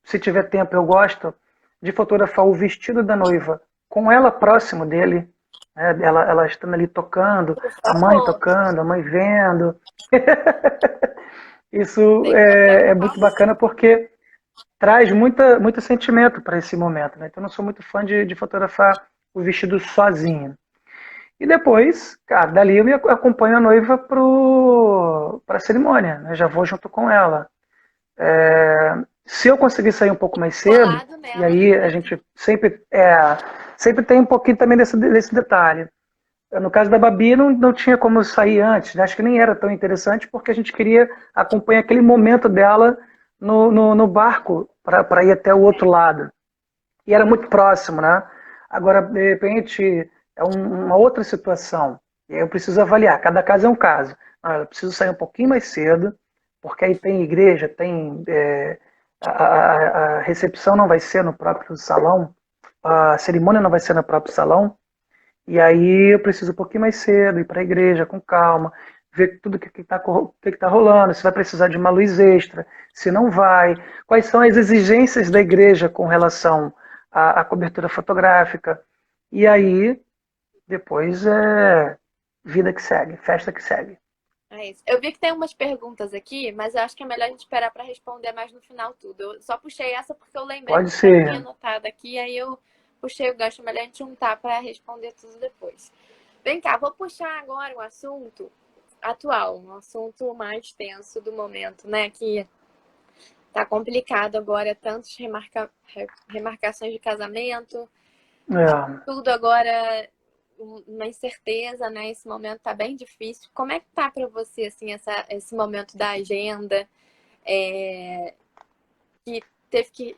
S2: se tiver tempo, eu gosto de fotografar o vestido da noiva com ela próximo dele, né? Ela estando ali tocando,
S1: Por
S2: a mãe
S1: favor.
S2: tocando, a mãe vendo. Isso
S1: Tem que
S2: é
S1: fotografar
S2: muito bacana porque traz muito sentimento para esse momento, né? Então, eu não sou muito fã de fotografar o vestido sozinho. E depois, cara, dali eu me acompanho a noiva para a cerimônia, né? Já vou junto com ela. Se eu conseguir sair um pouco mais cedo,
S1: colado
S2: e
S1: nela,
S2: aí
S1: né?
S2: a gente sempre tem um pouquinho também desse detalhe. No caso da Babi, não tinha como sair antes, né? Acho que nem era tão interessante, porque a gente queria acompanhar aquele momento dela no barco para ir até o outro lado. E era muito próximo, né? Agora, de repente, é uma outra situação. E aí eu preciso avaliar, cada caso é um caso. Eu preciso sair um pouquinho mais cedo, porque aí tem igreja, a recepção não vai ser no próprio salão, a cerimônia não vai ser no próprio salão, e aí eu preciso um pouquinho mais cedo, ir para a igreja com calma, ver tudo o que está rolando, se vai precisar de uma luz extra, se não vai, quais são as exigências da igreja com relação à cobertura fotográfica. E aí, depois vida que segue, festa que segue.
S1: É isso. Eu vi que tem umas perguntas aqui, mas eu acho que é melhor a gente esperar para responder mais no final tudo. Eu só puxei essa porque eu lembrei
S2: Pode
S1: que já tinha
S2: ser.
S1: anotado aqui, aí eu puxei o gancho, melhor a gente juntar para responder tudo depois. Vem cá, vou puxar agora um assunto atual, um assunto mais tenso do momento, né? Que tá complicado agora, tantas remarcações de casamento,
S2: É.
S1: tudo agora uma incerteza, né? Esse momento tá bem difícil. Como é que tá para você, assim, esse momento da agenda? Que teve que...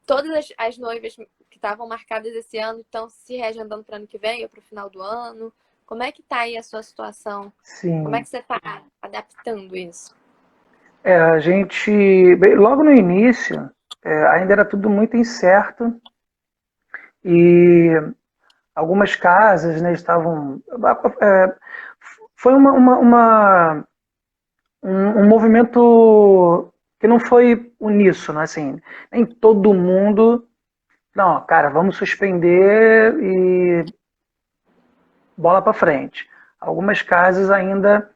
S1: Todas as noivas que estavam marcadas esse ano estão se reagendando para ano que vem ou para o final do ano. Como é que tá aí a sua situação? Como é
S2: Sim.
S1: que você tá adaptando isso?
S2: A gente, logo no início, ainda era tudo muito incerto e algumas casas, né, estavam. Foi um movimento que não foi uníssono, assim. Nem todo mundo. Não, cara, vamos suspender e bola para frente. Algumas casas ainda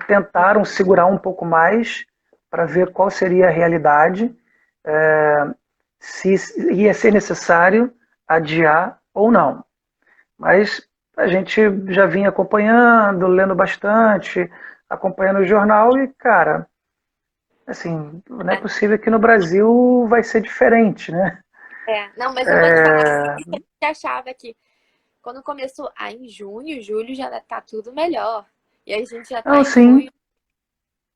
S2: tentaram segurar um pouco mais para ver qual seria a realidade, se ia ser necessário adiar ou não. Mas a gente já vinha acompanhando, lendo bastante, acompanhando o jornal e, cara, assim, não é possível que no Brasil vai ser diferente, né?
S1: Não, mas eu vou te falar, a gente achava que quando começou em junho, julho já tá tudo melhor. E aí a gente já tá
S2: Não,
S1: em junho.
S2: sim,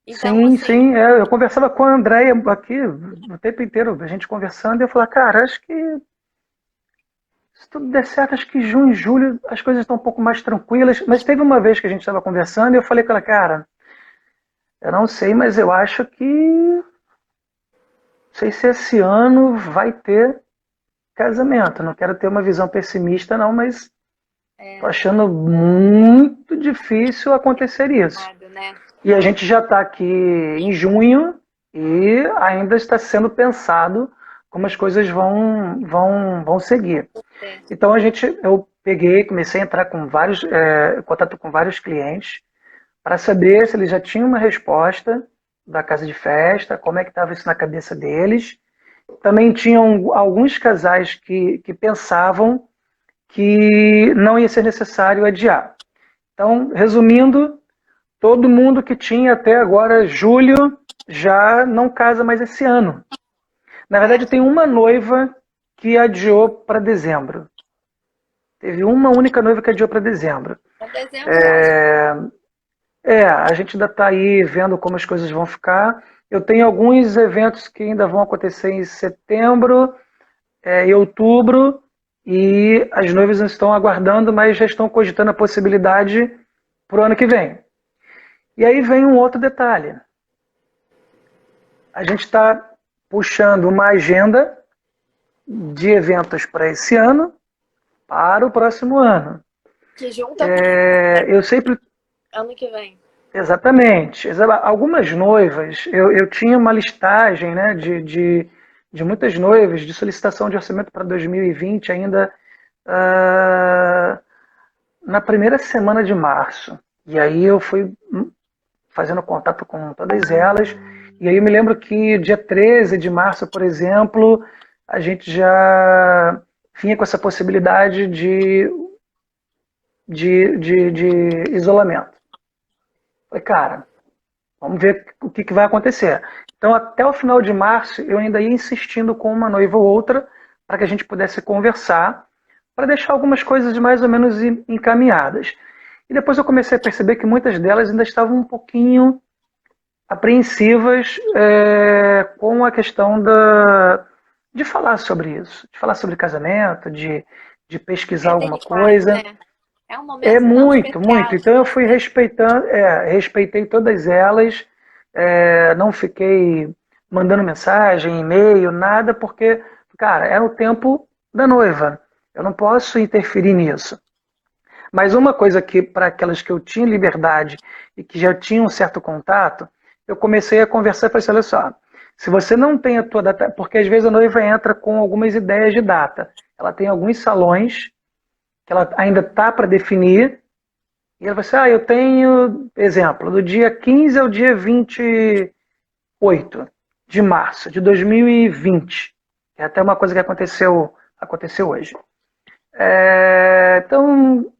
S1: Então,
S2: sim,
S1: assim,
S2: sim. Eu conversava com a Andréia aqui o tempo inteiro, a gente conversando, e eu falava, cara, acho que se tudo der certo, acho que junho, julho as coisas estão um pouco mais tranquilas. Mas teve uma vez que a gente estava conversando e eu falei com ela, cara, eu não sei, mas eu acho que não sei se esse ano vai ter casamento. Não quero ter uma visão pessimista, não, mas tô achando muito difícil acontecer isso.
S1: né?
S2: E a gente já está aqui em junho e ainda está sendo pensado como as coisas vão seguir. Então eu peguei, comecei a entrar com contato com vários clientes para saber se eles já tinham uma resposta da casa de festa, como é que estava isso na cabeça deles. Também tinham alguns casais que pensavam que não ia ser necessário adiar. Então, resumindo, todo mundo que tinha até agora julho já não casa mais esse ano. Na verdade, tem uma noiva que adiou para dezembro. Teve uma única noiva que adiou para dezembro.
S1: Pra dezembro, ótimo.
S2: A gente ainda está aí vendo como as coisas vão ficar. Eu tenho alguns eventos que ainda vão acontecer em setembro, em outubro, e as noivas não estão aguardando, mas já estão cogitando a possibilidade para o ano que vem. E aí vem um outro detalhe. A gente está puxando uma agenda de eventos para esse ano para o próximo ano.
S1: Que junta
S2: Eu sempre.
S1: ano que vem.
S2: Exatamente. Algumas noivas, eu tinha uma listagem, né, de muitas noivas de solicitação de orçamento para 2020 ainda na primeira semana de março. E aí eu fui fazendo contato com todas elas. E aí eu me lembro que dia 13 de março, por exemplo, a gente já vinha com essa possibilidade de isolamento. Falei, cara, vamos ver o que vai acontecer. Então, até o final de março, eu ainda ia insistindo com uma noiva ou outra para que a gente pudesse conversar, para deixar algumas coisas mais ou menos encaminhadas. E depois eu comecei a perceber que muitas delas ainda estavam um pouquinho apreensivas com a questão de falar sobre isso, de falar sobre casamento, de pesquisar alguma
S1: Delicado,
S2: coisa.
S1: né? É um
S2: É
S1: momento tão
S2: muito, muito.
S1: especial.
S2: Então eu fui respeitando, respeitei todas elas, não fiquei mandando mensagem, e-mail, nada, porque, cara, era o tempo da noiva. Eu não posso interferir nisso. Mas uma coisa que, para aquelas que eu tinha liberdade e que já tinham um certo contato, eu comecei a conversar e falei assim, olha só, se você não tem a tua data, porque às vezes a noiva entra com algumas ideias de data. Ela tem alguns salões que ela ainda está para definir, e ela vai assim, eu tenho, exemplo, do dia 15 ao dia 28 de março de 2020. É até uma coisa que aconteceu hoje. Então,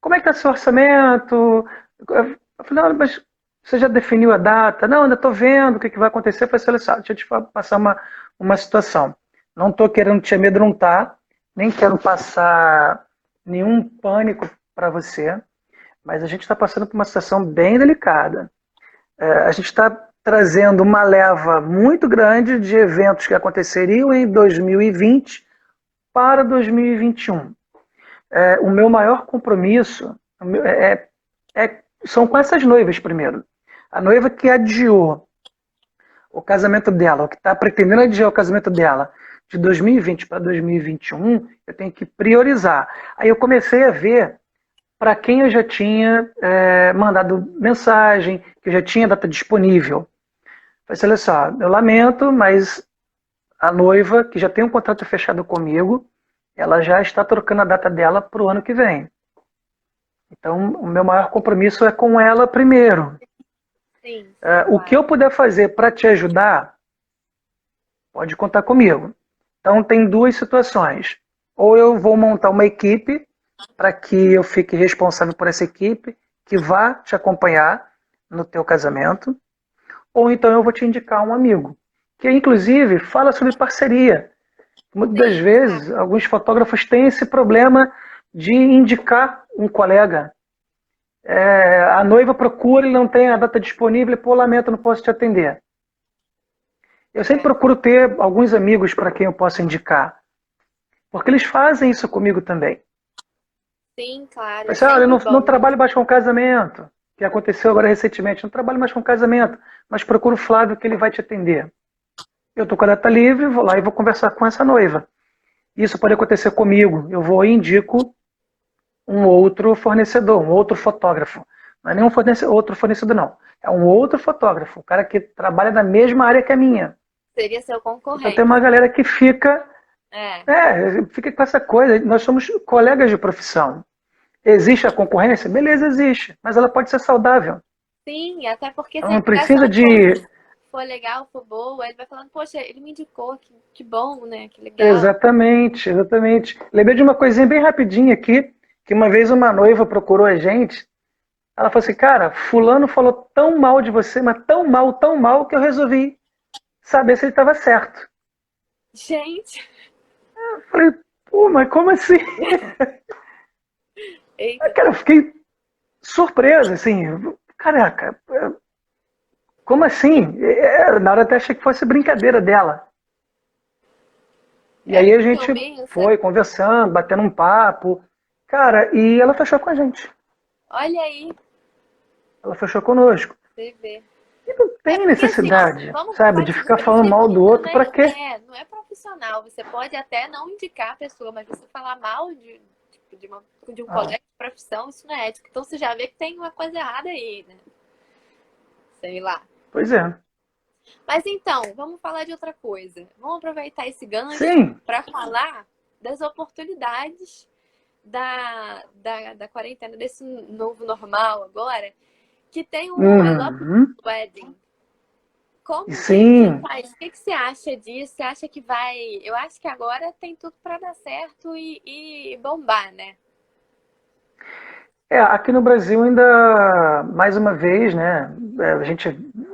S2: como é que está seu orçamento? Eu falei, não, mas você já definiu a data? Não, ainda estou vendo o que vai acontecer. Eu falei assim, olha só, deixa eu te passar uma situação. Não estou querendo te amedrontar, nem quero passar nenhum pânico para você, mas a gente está passando por uma situação bem delicada. A gente está trazendo uma leva muito grande de eventos que aconteceriam em 2020 para 2021. O meu maior compromisso são com essas noivas primeiro. A noiva que adiou o casamento dela, ou que está pretendendo adiar o casamento dela de 2020 para 2021, eu tenho que priorizar. Aí eu comecei a ver para quem eu já tinha mandado mensagem, que eu já tinha data disponível. Falei assim, olha só, eu lamento, mas a noiva, que já tem um contrato fechado comigo, ela já está trocando a data dela para o ano que vem. Então, o meu maior compromisso é com ela primeiro.
S1: Sim.
S2: O que eu puder fazer para te ajudar, pode contar comigo. Então, tem duas situações. Ou eu vou montar uma equipe para que eu fique responsável por essa equipe, que vá te acompanhar no teu casamento. ou então eu vou te indicar um amigo, que inclusive fala sobre parceria. Muitas das
S1: Sim,
S2: vezes, alguns fotógrafos têm esse problema de indicar um colega. A noiva procura e não tem a data disponível, pô, lamento, não posso te atender. Eu sempre
S1: é.
S2: procuro ter alguns amigos para quem eu possa indicar, porque eles fazem isso comigo também.
S1: Sim, claro, é
S2: Assim, olha, eu
S1: sempre
S2: não
S1: bom.
S2: trabalho mais com casamento, que aconteceu agora recentemente, não trabalho mais com casamento, mas procuro o Flávio que ele vai te atender. Eu estou com a data livre, vou lá e vou conversar com essa noiva. Isso pode acontecer comigo, eu vou e indico um outro fornecedor, um outro fotógrafo. Não é nenhum outro fornecedor, não. É um outro fotógrafo, um cara que trabalha na mesma área que a minha.
S1: Seria seu
S2: Então tem
S1: concorrente.
S2: uma galera que
S1: É.
S2: fica com essa coisa. Nós somos colegas de profissão. Existe a concorrência? Beleza, existe. Mas ela pode ser saudável.
S1: Sim, até porque se
S2: Ela
S1: a
S2: não precisa
S1: indicação for,
S2: de.
S1: for legal, for boa, ele vai falando, poxa, ele me indicou, que bom, né? Que legal.
S2: Exatamente, exatamente. Lembrei de uma coisinha bem rapidinha aqui, que uma vez uma noiva procurou a gente. Ela falou assim, cara, fulano falou tão mal de você, mas tão mal, que eu resolvi saber se ele estava certo.
S1: Gente,
S2: Eu falei, pô, mas como assim?
S1: eita,
S2: Cara, eu fiquei surpreso, assim, caraca, como assim? Na hora até achei que fosse brincadeira dela. E
S1: é
S2: aí a gente
S1: ciúminho, sabe?
S2: foi conversando, batendo um papo, cara, e ela fechou com a gente.
S1: Olha aí,
S2: Ela fechou conosco.
S1: você vê.
S2: E não
S1: É
S2: tem
S1: porque assim, ó,
S2: necessidade,
S1: vamos
S2: sabe, de
S1: partir do
S2: ficar falando mal do
S1: princípio que
S2: outro, pra
S1: também
S2: quê?
S1: não é profissional. Você pode até não indicar a pessoa, mas você falar mal tipo, de um
S2: Ah,
S1: colega de profissão, isso não é ético. Então você já vê que tem uma coisa errada aí, né? Sei lá.
S2: pois é.
S1: Mas então, vamos falar de outra coisa. Vamos aproveitar esse gancho
S2: Sim.
S1: para falar das oportunidades da quarentena, desse novo normal agora, que tem o I Love
S2: Uhum.
S1: Wedding. Como que
S2: Sim.
S1: faz? O que você acha disso? Você acha que vai. Eu acho que agora tem tudo para dar certo e bombar, né?
S2: Aqui no Brasil ainda, mais uma vez, né, a gente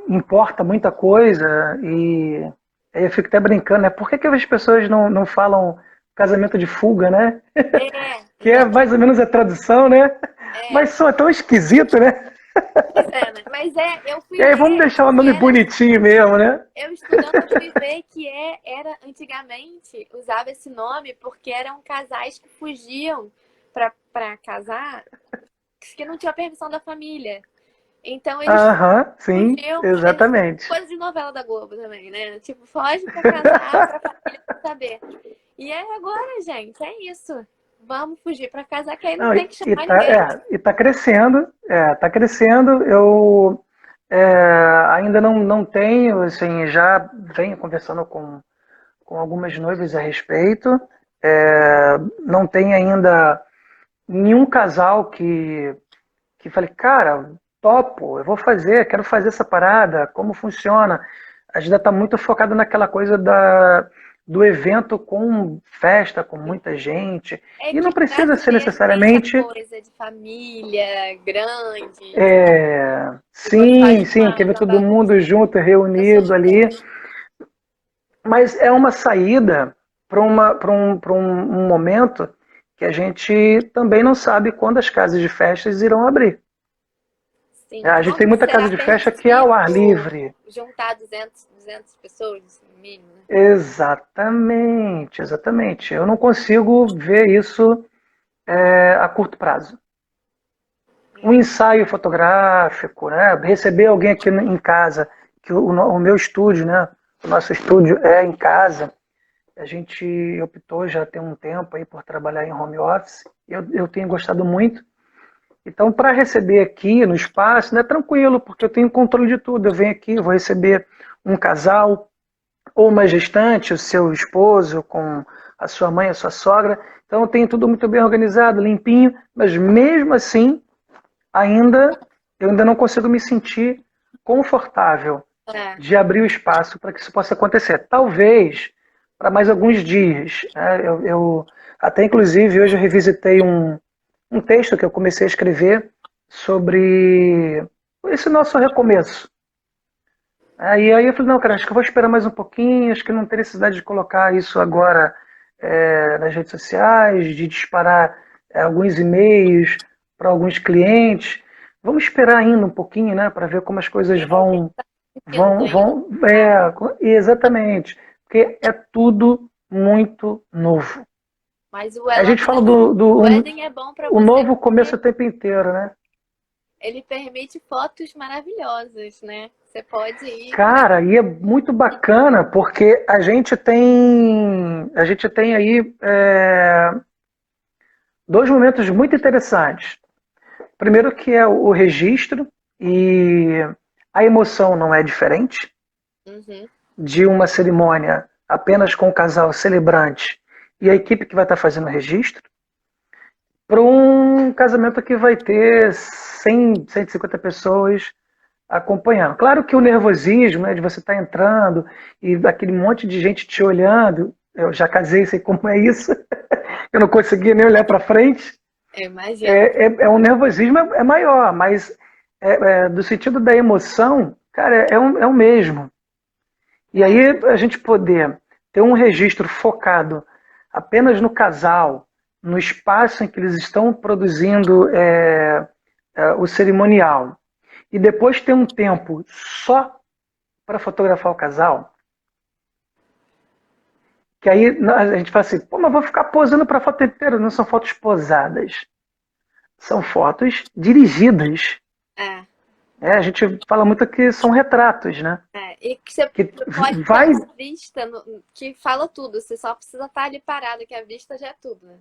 S2: importa muita coisa e aí eu fico até brincando, né, por que as pessoas não falam casamento de fuga, né?
S1: É,
S2: Que é mais ou
S1: exatamente.
S2: menos a tradução, né?
S1: É,
S2: Mas soa tão esquisito, né?
S1: pois é, né? Mas eu
S2: E
S1: fui
S2: aí vamos
S1: ler
S2: deixar o
S1: que
S2: nome
S1: era.
S2: bonitinho mesmo, né?
S1: Eu estudando, eu fui ver que antigamente usava esse nome porque eram casais que fugiam para casar, que não tinha permissão da família. Então eles
S2: Aham, sim,
S1: fugiam,
S2: exatamente.
S1: coisa de novela da Globo também, né? Tipo, foge pra casar, pra família não saber. E é agora, gente, é isso. Vamos fugir pra casar, que aí não
S2: Não,
S1: tem que chamar ninguém.
S2: e tá crescendo, tá crescendo. Eu ainda não tenho, assim, já venho conversando com algumas noivas a respeito. Não tem ainda nenhum casal que fale, cara, topo, eu vou fazer, quero fazer essa parada, como funciona. A gente ainda está muito focado naquela coisa do evento com festa, com muita gente.
S1: É
S2: E
S1: que
S2: não precisa ser
S1: brasileiro tem essa
S2: necessariamente.
S1: coisa de família grande, de gostar
S2: Sim,
S1: de
S2: sim, quer ver
S1: uma
S2: todo mundo
S1: bagunça.
S2: junto,
S1: Eu sou
S2: reunido ali.
S1: diferente.
S2: Mas é uma saída para um momento que a gente também não sabe quando as casas de festas irão abrir.
S1: Sim.
S2: A gente tem
S1: Quando
S2: muita casa
S1: será
S2: de festa que é ao ar
S1: permitido
S2: livre.
S1: juntar 200 pessoas, no mínimo, né?
S2: Exatamente, exatamente. Eu não consigo ver isso a curto prazo. Um ensaio fotográfico, né? Receber alguém aqui em casa, que o meu estúdio, né? O nosso estúdio é em casa. A gente optou já tem um tempo aí por trabalhar em home office. Eu tenho gostado muito. Então, para receber aqui no espaço, é tranquilo, porque eu tenho controle de tudo. Eu venho aqui, vou receber um casal, ou uma gestante, o seu esposo, com a sua mãe, a sua sogra. Então, eu tenho tudo muito bem organizado, limpinho, mas mesmo assim, eu ainda não consigo me sentir confortável
S1: É.
S2: de abrir o espaço para que isso possa acontecer. Talvez para mais alguns dias. Né? Até inclusive hoje eu revisitei um texto que eu comecei a escrever sobre esse nosso recomeço. Aí eu falei, não, cara, acho que eu vou esperar mais um pouquinho, acho que não tem necessidade de colocar isso agora nas redes sociais, de disparar alguns e-mails para alguns clientes. Vamos esperar ainda um pouquinho, né, para ver como as coisas
S1: A gente
S2: vão,
S1: tá vendo ainda.
S2: exatamente, porque é tudo muito novo.
S1: Mas o
S2: A
S1: Elon
S2: gente fala
S1: Wedding é bom para
S2: o
S1: você
S2: novo começo o
S1: porque
S2: tempo inteiro, né?
S1: ele permite fotos maravilhosas, né? Você pode ir para.
S2: Cara, e é muito bacana porque a gente tem aí dois momentos muito interessantes. Primeiro que é o registro e a emoção não é diferente
S1: Uhum.
S2: de uma cerimônia apenas com o casal celebrante e a equipe que vai estar fazendo o registro para um casamento que vai ter 100, 150 pessoas acompanhando. Claro que o nervosismo, né, de você estar entrando e daquele monte de gente te olhando, eu já casei, sei como é isso, eu não conseguia nem olhar para frente,
S1: Eu imagino.
S2: um nervosismo maior, mas do sentido da emoção, cara, é o mesmo. E
S1: É,
S2: aí a gente poder ter um registro focado apenas no casal, no espaço em que eles estão produzindo o cerimonial, e depois ter um tempo só para fotografar o casal, que aí a gente fala assim, pô, mas vou ficar posando para foto inteira. Não são fotos posadas, são fotos dirigidas.
S1: é,
S2: A gente fala muito que são retratos, né?
S1: E que você
S2: Que
S1: pode ter
S2: vai
S1: uma vista que fala tudo. Você só precisa estar ali parado, que a vista já é tudo, né?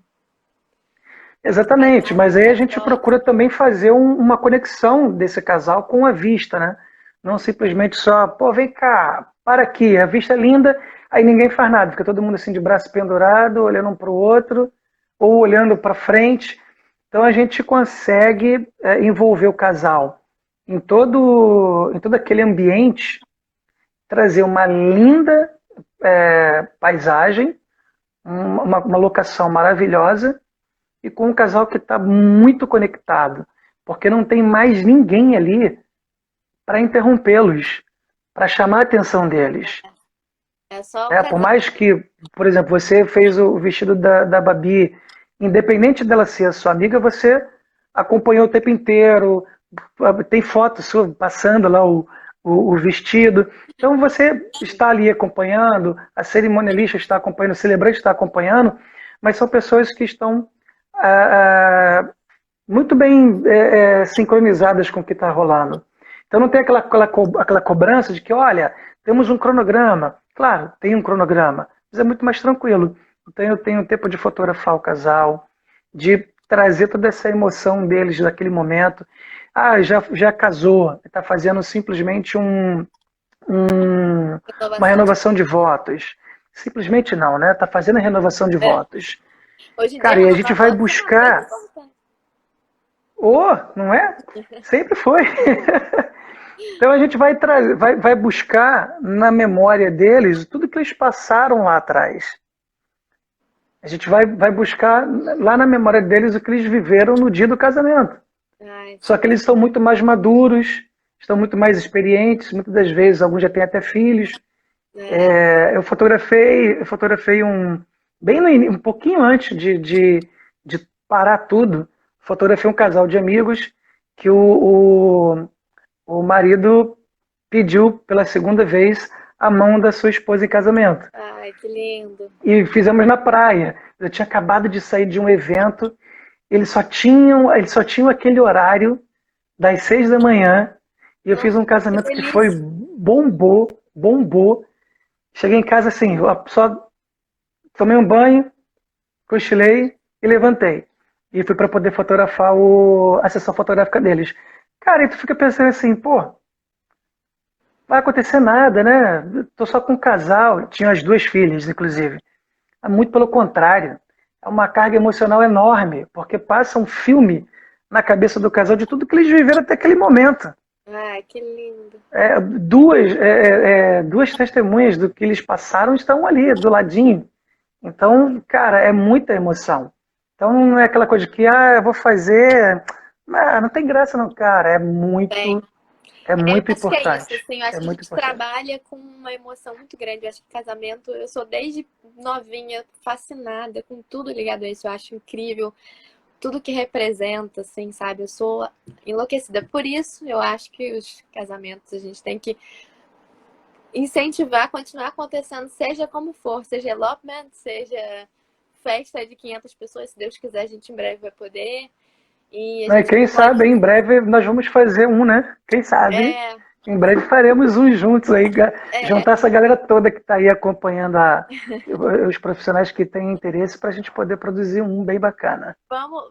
S2: exatamente, mas
S1: Paisagem,
S2: aí a
S1: as
S2: gente
S1: fotos.
S2: procura também fazer uma conexão desse casal com a vista, né? Não simplesmente só, pô, vem cá, para aqui, a vista é linda, aí ninguém faz nada, fica todo mundo assim de braço pendurado, olhando um para o outro, ou olhando para frente. Então a gente consegue envolver o casal em todo aquele ambiente, trazer uma linda paisagem, uma locação maravilhosa e com um casal que está muito conectado, porque não tem mais ninguém ali para interrompê-los, para chamar a atenção deles.
S1: É só o
S2: Por
S1: casal.
S2: mais que, por exemplo, você fez o vestido da Babi, independente dela ser a sua amiga, você acompanhou o tempo inteiro, tem foto sua passando lá o vestido. Então você está ali acompanhando, a cerimonialista está acompanhando, o celebrante está acompanhando, mas são pessoas que estão muito bem sincronizadas com o que está rolando. Então não tem aquela cobrança de que, olha, temos um cronograma. Claro, tem um cronograma, mas é muito mais tranquilo. Então eu tenho tempo de fotografar o casal, de trazer toda essa emoção deles naquele momento. Ah, já casou, está fazendo simplesmente uma
S1: Renovação de.
S2: renovação de votos. Simplesmente não, né? Está fazendo a renovação de
S1: É.
S2: votos.
S1: Hoje em dia,
S2: Cara, e a gente
S1: renovar
S2: vai
S1: votos é uma coisa
S2: buscar.
S1: importante.
S2: Não é? Sempre foi. Então a gente vai buscar na memória deles tudo que eles passaram lá atrás. A gente vai buscar lá na memória deles o que eles viveram no dia do casamento.
S1: Ai,
S2: Só que eles estão muito mais maduros, estão muito mais experientes, muitas das vezes alguns já têm até filhos.
S1: é.
S2: Eu fotografei bem um pouquinho antes de parar tudo, fotografei um casal de amigos que o marido pediu pela segunda vez a mão da sua esposa em casamento.
S1: Ai, que lindo.
S2: E fizemos na praia. Eu tinha acabado de sair de um evento, eles só tinham aquele horário das 6 da manhã, e eu fiz
S1: Nossa,
S2: um
S1: que
S2: casamento que foi
S1: delícia.
S2: bombou, bombou. Cheguei em casa assim, eu só tomei um banho, cochilei e levantei. E fui para poder fotografar a sessão fotográfica deles. Cara, e tu fica pensando assim, pô, vai acontecer nada, né? Tô só com um casal, tinha as duas filhas, inclusive. Muito pelo contrário, é uma carga emocional enorme, porque passa um filme na cabeça do casal de tudo que eles viveram até aquele momento.
S1: Ai, que lindo.
S2: Duas testemunhas do que eles passaram estão ali, do ladinho. Então, cara, é muita emoção. Então não é aquela coisa de que, eu vou fazer. Não tem graça não, cara. É
S1: Tem.
S2: muito. É muito
S1: Acho que é isso,
S2: importante.
S1: assim, eu acho
S2: É
S1: que a
S2: muito
S1: gente
S2: importante.
S1: trabalha com uma emoção muito grande. Eu acho que casamento, eu sou desde novinha fascinada com tudo ligado a isso. Eu acho incrível tudo que representa, assim, sabe? Eu sou enlouquecida. Por isso, eu acho que os casamentos a gente tem que incentivar, continuar acontecendo, seja como for, seja elopement, seja festa de 500 pessoas, se Deus quiser, a gente em breve vai poder. E a
S2: Né, e
S1: gente
S2: quem
S1: não
S2: sabe,
S1: pode.
S2: em breve nós vamos fazer um, né? Quem sabe,
S1: É,
S2: em breve faremos um juntos aí,
S1: é,
S2: juntar essa galera toda que está aí acompanhando os profissionais que têm interesse para a gente poder produzir um bem bacana.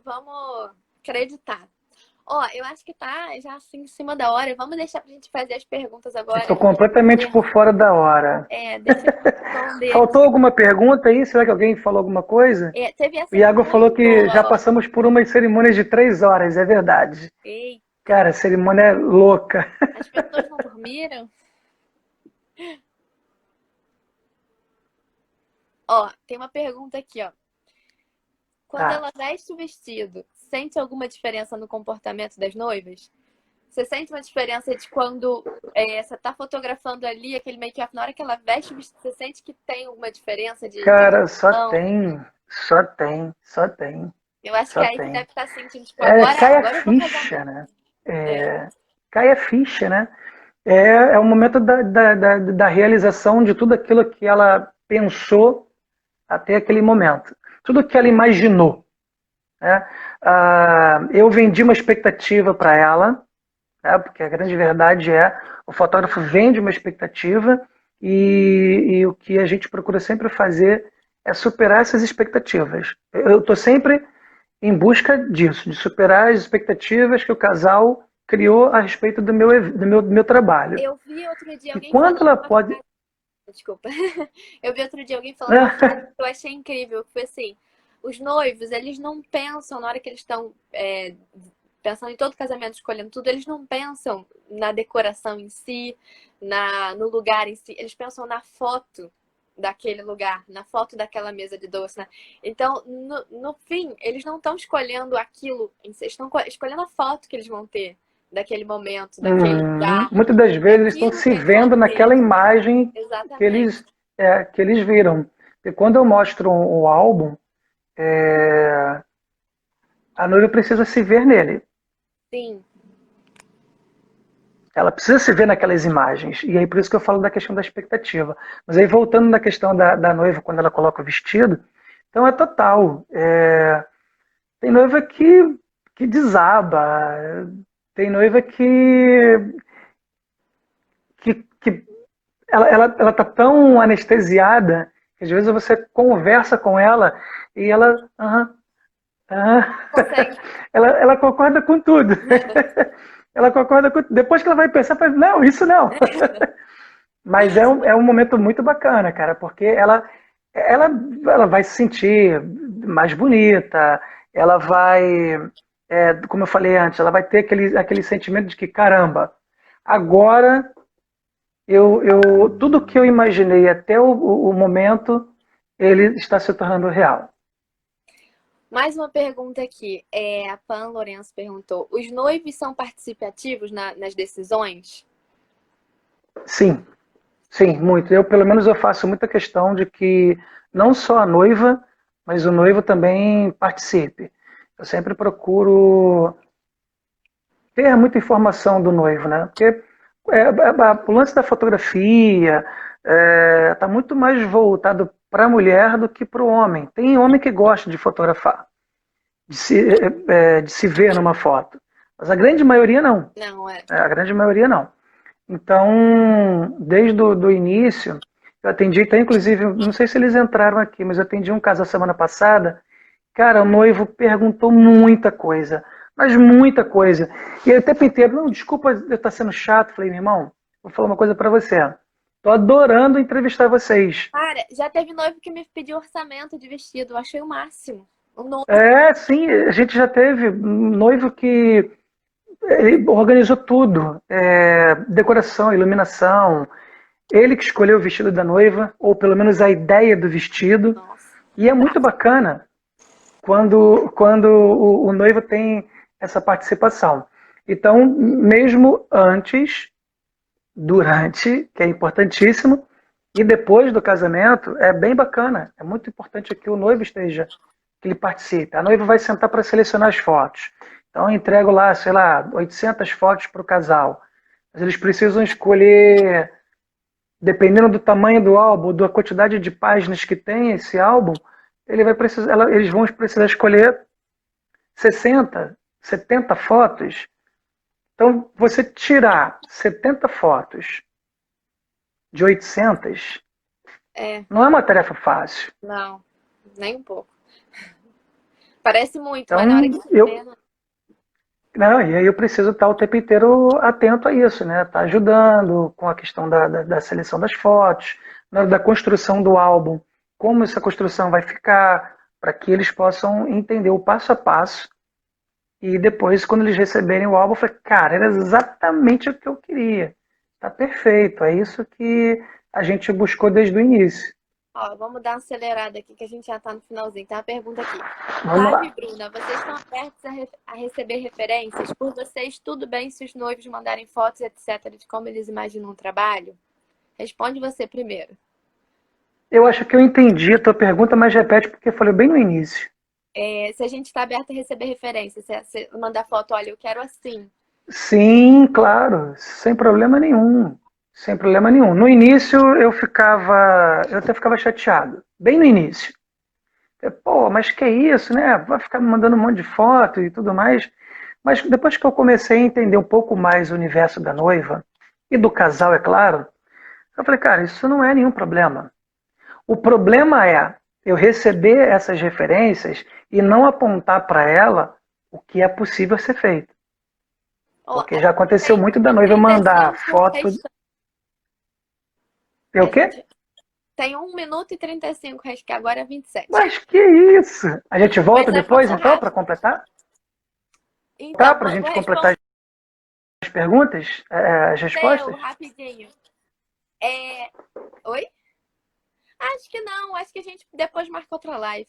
S1: vamos acreditar. Ó, eu acho que tá já assim em cima da hora. Vamos deixar pra gente fazer as perguntas agora.
S2: Estou completamente por fora da hora.
S1: Deixa eu responder
S2: Faltou
S1: aqui.
S2: alguma pergunta aí? Será que alguém falou alguma coisa?
S1: Teve
S2: O
S1: essa aqui
S2: Iago falou
S1: muito
S2: que já
S1: boa, ó.
S2: passamos por umas cerimônias de 3 horas, é verdade.
S1: Eita,
S2: Cara, a cerimônia é louca.
S1: as pessoas não dormiram? Ó, tem uma pergunta aqui, ó. Quando
S2: Tá.
S1: ela veste o vestido, sente alguma diferença no comportamento das noivas? Você sente uma diferença de quando você tá fotografando ali aquele make-up, na hora que ela veste o vestido, você sente que tem alguma diferença de
S2: Cara, só
S1: reação?
S2: tem, só tem, só tem,
S1: Eu acho que
S2: só
S1: é aí que
S2: tem.
S1: deve estar sentindo, tipo,
S2: É, cai a
S1: agora eu vou casar
S2: ficha,
S1: mesmo.
S2: né?
S1: É,
S2: É, cai a ficha, né? É o momento da realização de tudo aquilo que ela pensou até aquele momento. Tudo que ela imaginou, né? Eu vendi uma expectativa para ela, né? Porque a grande verdade é o fotógrafo vende uma expectativa e o que a gente procura sempre fazer é superar essas expectativas. Eu estou sempre em busca disso, de superar as expectativas que o casal criou a respeito do meu trabalho.
S1: eu vi outro dia
S2: E
S1: alguém
S2: quando
S1: falando
S2: ela
S1: uma
S2: pode.
S1: frase, desculpa. Eu vi outro dia alguém falando uma frase
S2: Né?
S1: que eu achei incrível, que foi assim, os noivos, eles não pensam na hora que eles estão pensando em todo casamento, escolhendo tudo, eles não pensam na decoração em si, no lugar em si, eles pensam na foto daquele lugar, na foto daquela mesa de doce, né? Então, no fim, eles não estão escolhendo aquilo em si, eles estão escolhendo a foto que eles vão ter daquele momento, daquele lugar.
S2: Muitas das
S1: É
S2: vezes eles estão
S1: aquilo
S2: se
S1: que eles vão
S2: vendo
S1: ter.
S2: naquela imagem que
S1: Exatamente.
S2: eles viram. E quando eu mostro o álbum, a noiva precisa se ver nele.
S1: Sim.
S2: Ela precisa se ver naquelas imagens. E aí por isso que eu falo da questão da expectativa. Mas aí voltando na questão da noiva, quando ela coloca o vestido, então é total. Tem noiva que desaba, tem noiva que ela tá tão anestesiada que às vezes você conversa com ela e ela,
S1: Consegue.
S2: ela concorda com tudo. Ela concorda com. Depois que ela vai pensar, fala, não, isso não. Mas é um momento muito bacana, cara, porque ela, ela vai se sentir mais bonita, ela vai, como eu falei antes, ela vai ter aquele sentimento de que, caramba, agora tudo que eu imaginei até o momento, ele está se tornando real.
S1: Mais uma pergunta aqui. A Pan Lourenço perguntou: os noivos são participativos nas decisões?
S2: Sim, sim, muito. Pelo menos, eu faço muita questão de que não só a noiva, mas o noivo também participe. Eu sempre procuro ter muita informação do noivo, né? Porque o lance da fotografia está muito mais voltado para a mulher do que para o homem. Tem homem que gosta de fotografar, de se ver numa foto, mas a grande maioria não.
S1: Não,
S2: A grande maioria não. Então, desde o do início, eu atendi, até inclusive, não sei se eles entraram aqui, mas eu atendi um casal semana passada. Cara, o noivo perguntou muita coisa, mas muita coisa. E ele o tempo inteiro, não, desculpa eu estar sendo chato. Falei, meu irmão, vou falar uma coisa para você. Tô adorando entrevistar vocês.
S1: Cara, já teve noivo que me pediu orçamento de vestido. Eu achei o máximo. O noivo.
S2: Sim, a gente já teve um noivo que ele organizou tudo, decoração, iluminação. Ele que escolheu o vestido da noiva, ou pelo menos a ideia do vestido.
S1: Nossa.
S2: E é muito bacana quando o noivo tem essa participação. Então, mesmo antes, durante, que é importantíssimo, e depois do casamento, é bem bacana. É muito importante que o noivo esteja, que ele participe. A noiva vai sentar para selecionar as fotos. Então, eu entrego lá, sei lá, 800 fotos para o casal. Mas eles precisam escolher, dependendo do tamanho do álbum, da quantidade de páginas que tem esse álbum, eles vão precisar escolher 60, 70 fotos. Então, você tirar 70 fotos de 800
S1: É,
S2: não é uma tarefa fácil.
S1: não, nem um pouco. Parece muito, mas na hora que
S2: Então,
S1: você vê,
S2: eu, não, e aí eu preciso estar o tempo inteiro atento a isso, né? Tá ajudando com a questão da seleção das fotos, da construção do álbum, como essa construção vai ficar, para que eles possam entender o passo a passo. E depois, quando eles receberem o álbum, eu falei, cara, era exatamente o que eu queria. Tá perfeito, é isso que a gente buscou desde o início.
S1: ó, vamos dar uma acelerada aqui que a gente já tá no finalzinho. Tem uma pergunta aqui.
S2: Vamos
S1: Flávio
S2: lá.
S1: e Bruna, vocês estão abertos a receber referências? Por vocês, tudo bem se os noivos mandarem fotos, etc., de como eles imaginam o trabalho? Responde você primeiro.
S2: Eu acho que eu entendi a tua pergunta, mas repete porque eu falei bem no início.
S1: Se a gente está aberto a receber referências, se você mandar foto, olha, eu quero assim.
S2: Sim, claro, sem problema nenhum. Sem problema nenhum. No início eu até ficava chateado, bem no início. Pô, mas que isso, né? Vai ficar me mandando um monte de foto e tudo mais. Mas depois que eu comecei a entender um pouco mais o universo da noiva e do casal, é claro, eu falei, cara, isso não é nenhum problema. O problema é eu receber essas referências e não apontar para ela o que é possível ser feito.
S1: Ó,
S2: Porque já aconteceu
S1: tem
S2: muito da noiva mandar
S1: 1 minuto e 35
S2: foto. É o
S1: A
S2: quê?
S1: gente tem 1 minuto e 35, acho que agora é 27.
S2: Mas que isso? A gente volta
S1: Pois é,
S2: depois,
S1: passou
S2: então, para
S1: rápido.
S2: completar? Tá?
S1: Então,
S2: Para a
S1: vou
S2: gente
S1: responder
S2: completar as perguntas, as
S1: eu
S2: respostas?
S1: rapidinho. É... Oi? Acho que não, acho que a gente depois marca outra live.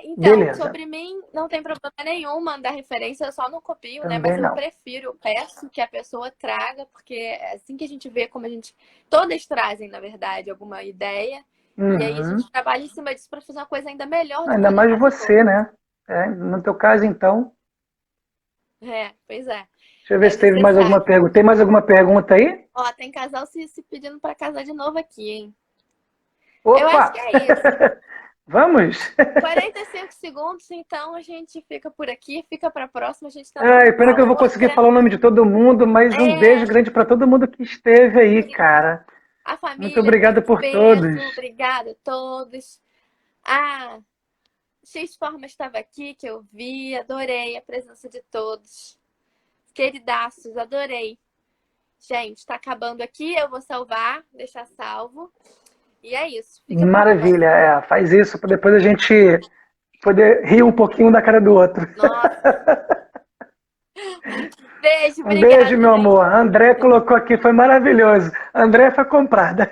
S1: Então,
S2: Beleza.
S1: sobre mim, não tem problema nenhum mandar referência, eu só não copio, né? Mas
S2: Também
S1: eu
S2: não.
S1: prefiro, eu peço que a pessoa traga, porque é assim que a gente vê como a gente. Todas trazem, na verdade, alguma ideia. E aí a
S2: Uhum.
S1: gente trabalha em cima disso para fazer uma coisa ainda melhor do que
S2: Ainda
S1: a gente
S2: mais
S1: já tentou.
S2: você, né? No teu caso, então.
S1: Pois é.
S2: Deixa eu ver se teve
S1: Você
S2: mais alguma
S1: sabe.
S2: pergunta. Tem mais alguma pergunta aí?
S1: Ó, tem casal se pedindo para casar de novo aqui, hein? Eu
S2: Opa!
S1: acho que é isso.
S2: Vamos?
S1: 45 segundos, então a gente fica por aqui, fica para a próxima, a gente tenta
S2: Ai, pena
S1: marcar
S2: que eu vou conseguir
S1: outra.
S2: falar o nome de todo mundo, mas um beijo
S1: É,
S2: grande para todo mundo que esteve aí, cara.
S1: a
S2: Muito
S1: família
S2: obrigado
S1: aqui,
S2: por
S1: beijo,
S2: todos.
S1: obrigada a todos. Ah, X Forma estava aqui, que eu vi, adorei a presença de todos. Queridaços, adorei. Gente, está acabando aqui, eu vou salvar, deixar salvo. E é isso, fica para
S2: Maravilha,
S1: próxima.
S2: faz isso para depois a gente poder rir um pouquinho da cara do outro.
S1: Nossa, beijo,
S2: Um beijo,
S1: obrigada,
S2: meu
S1: gente.
S2: amor. A André colocou aqui, foi maravilhoso. A André foi comprada.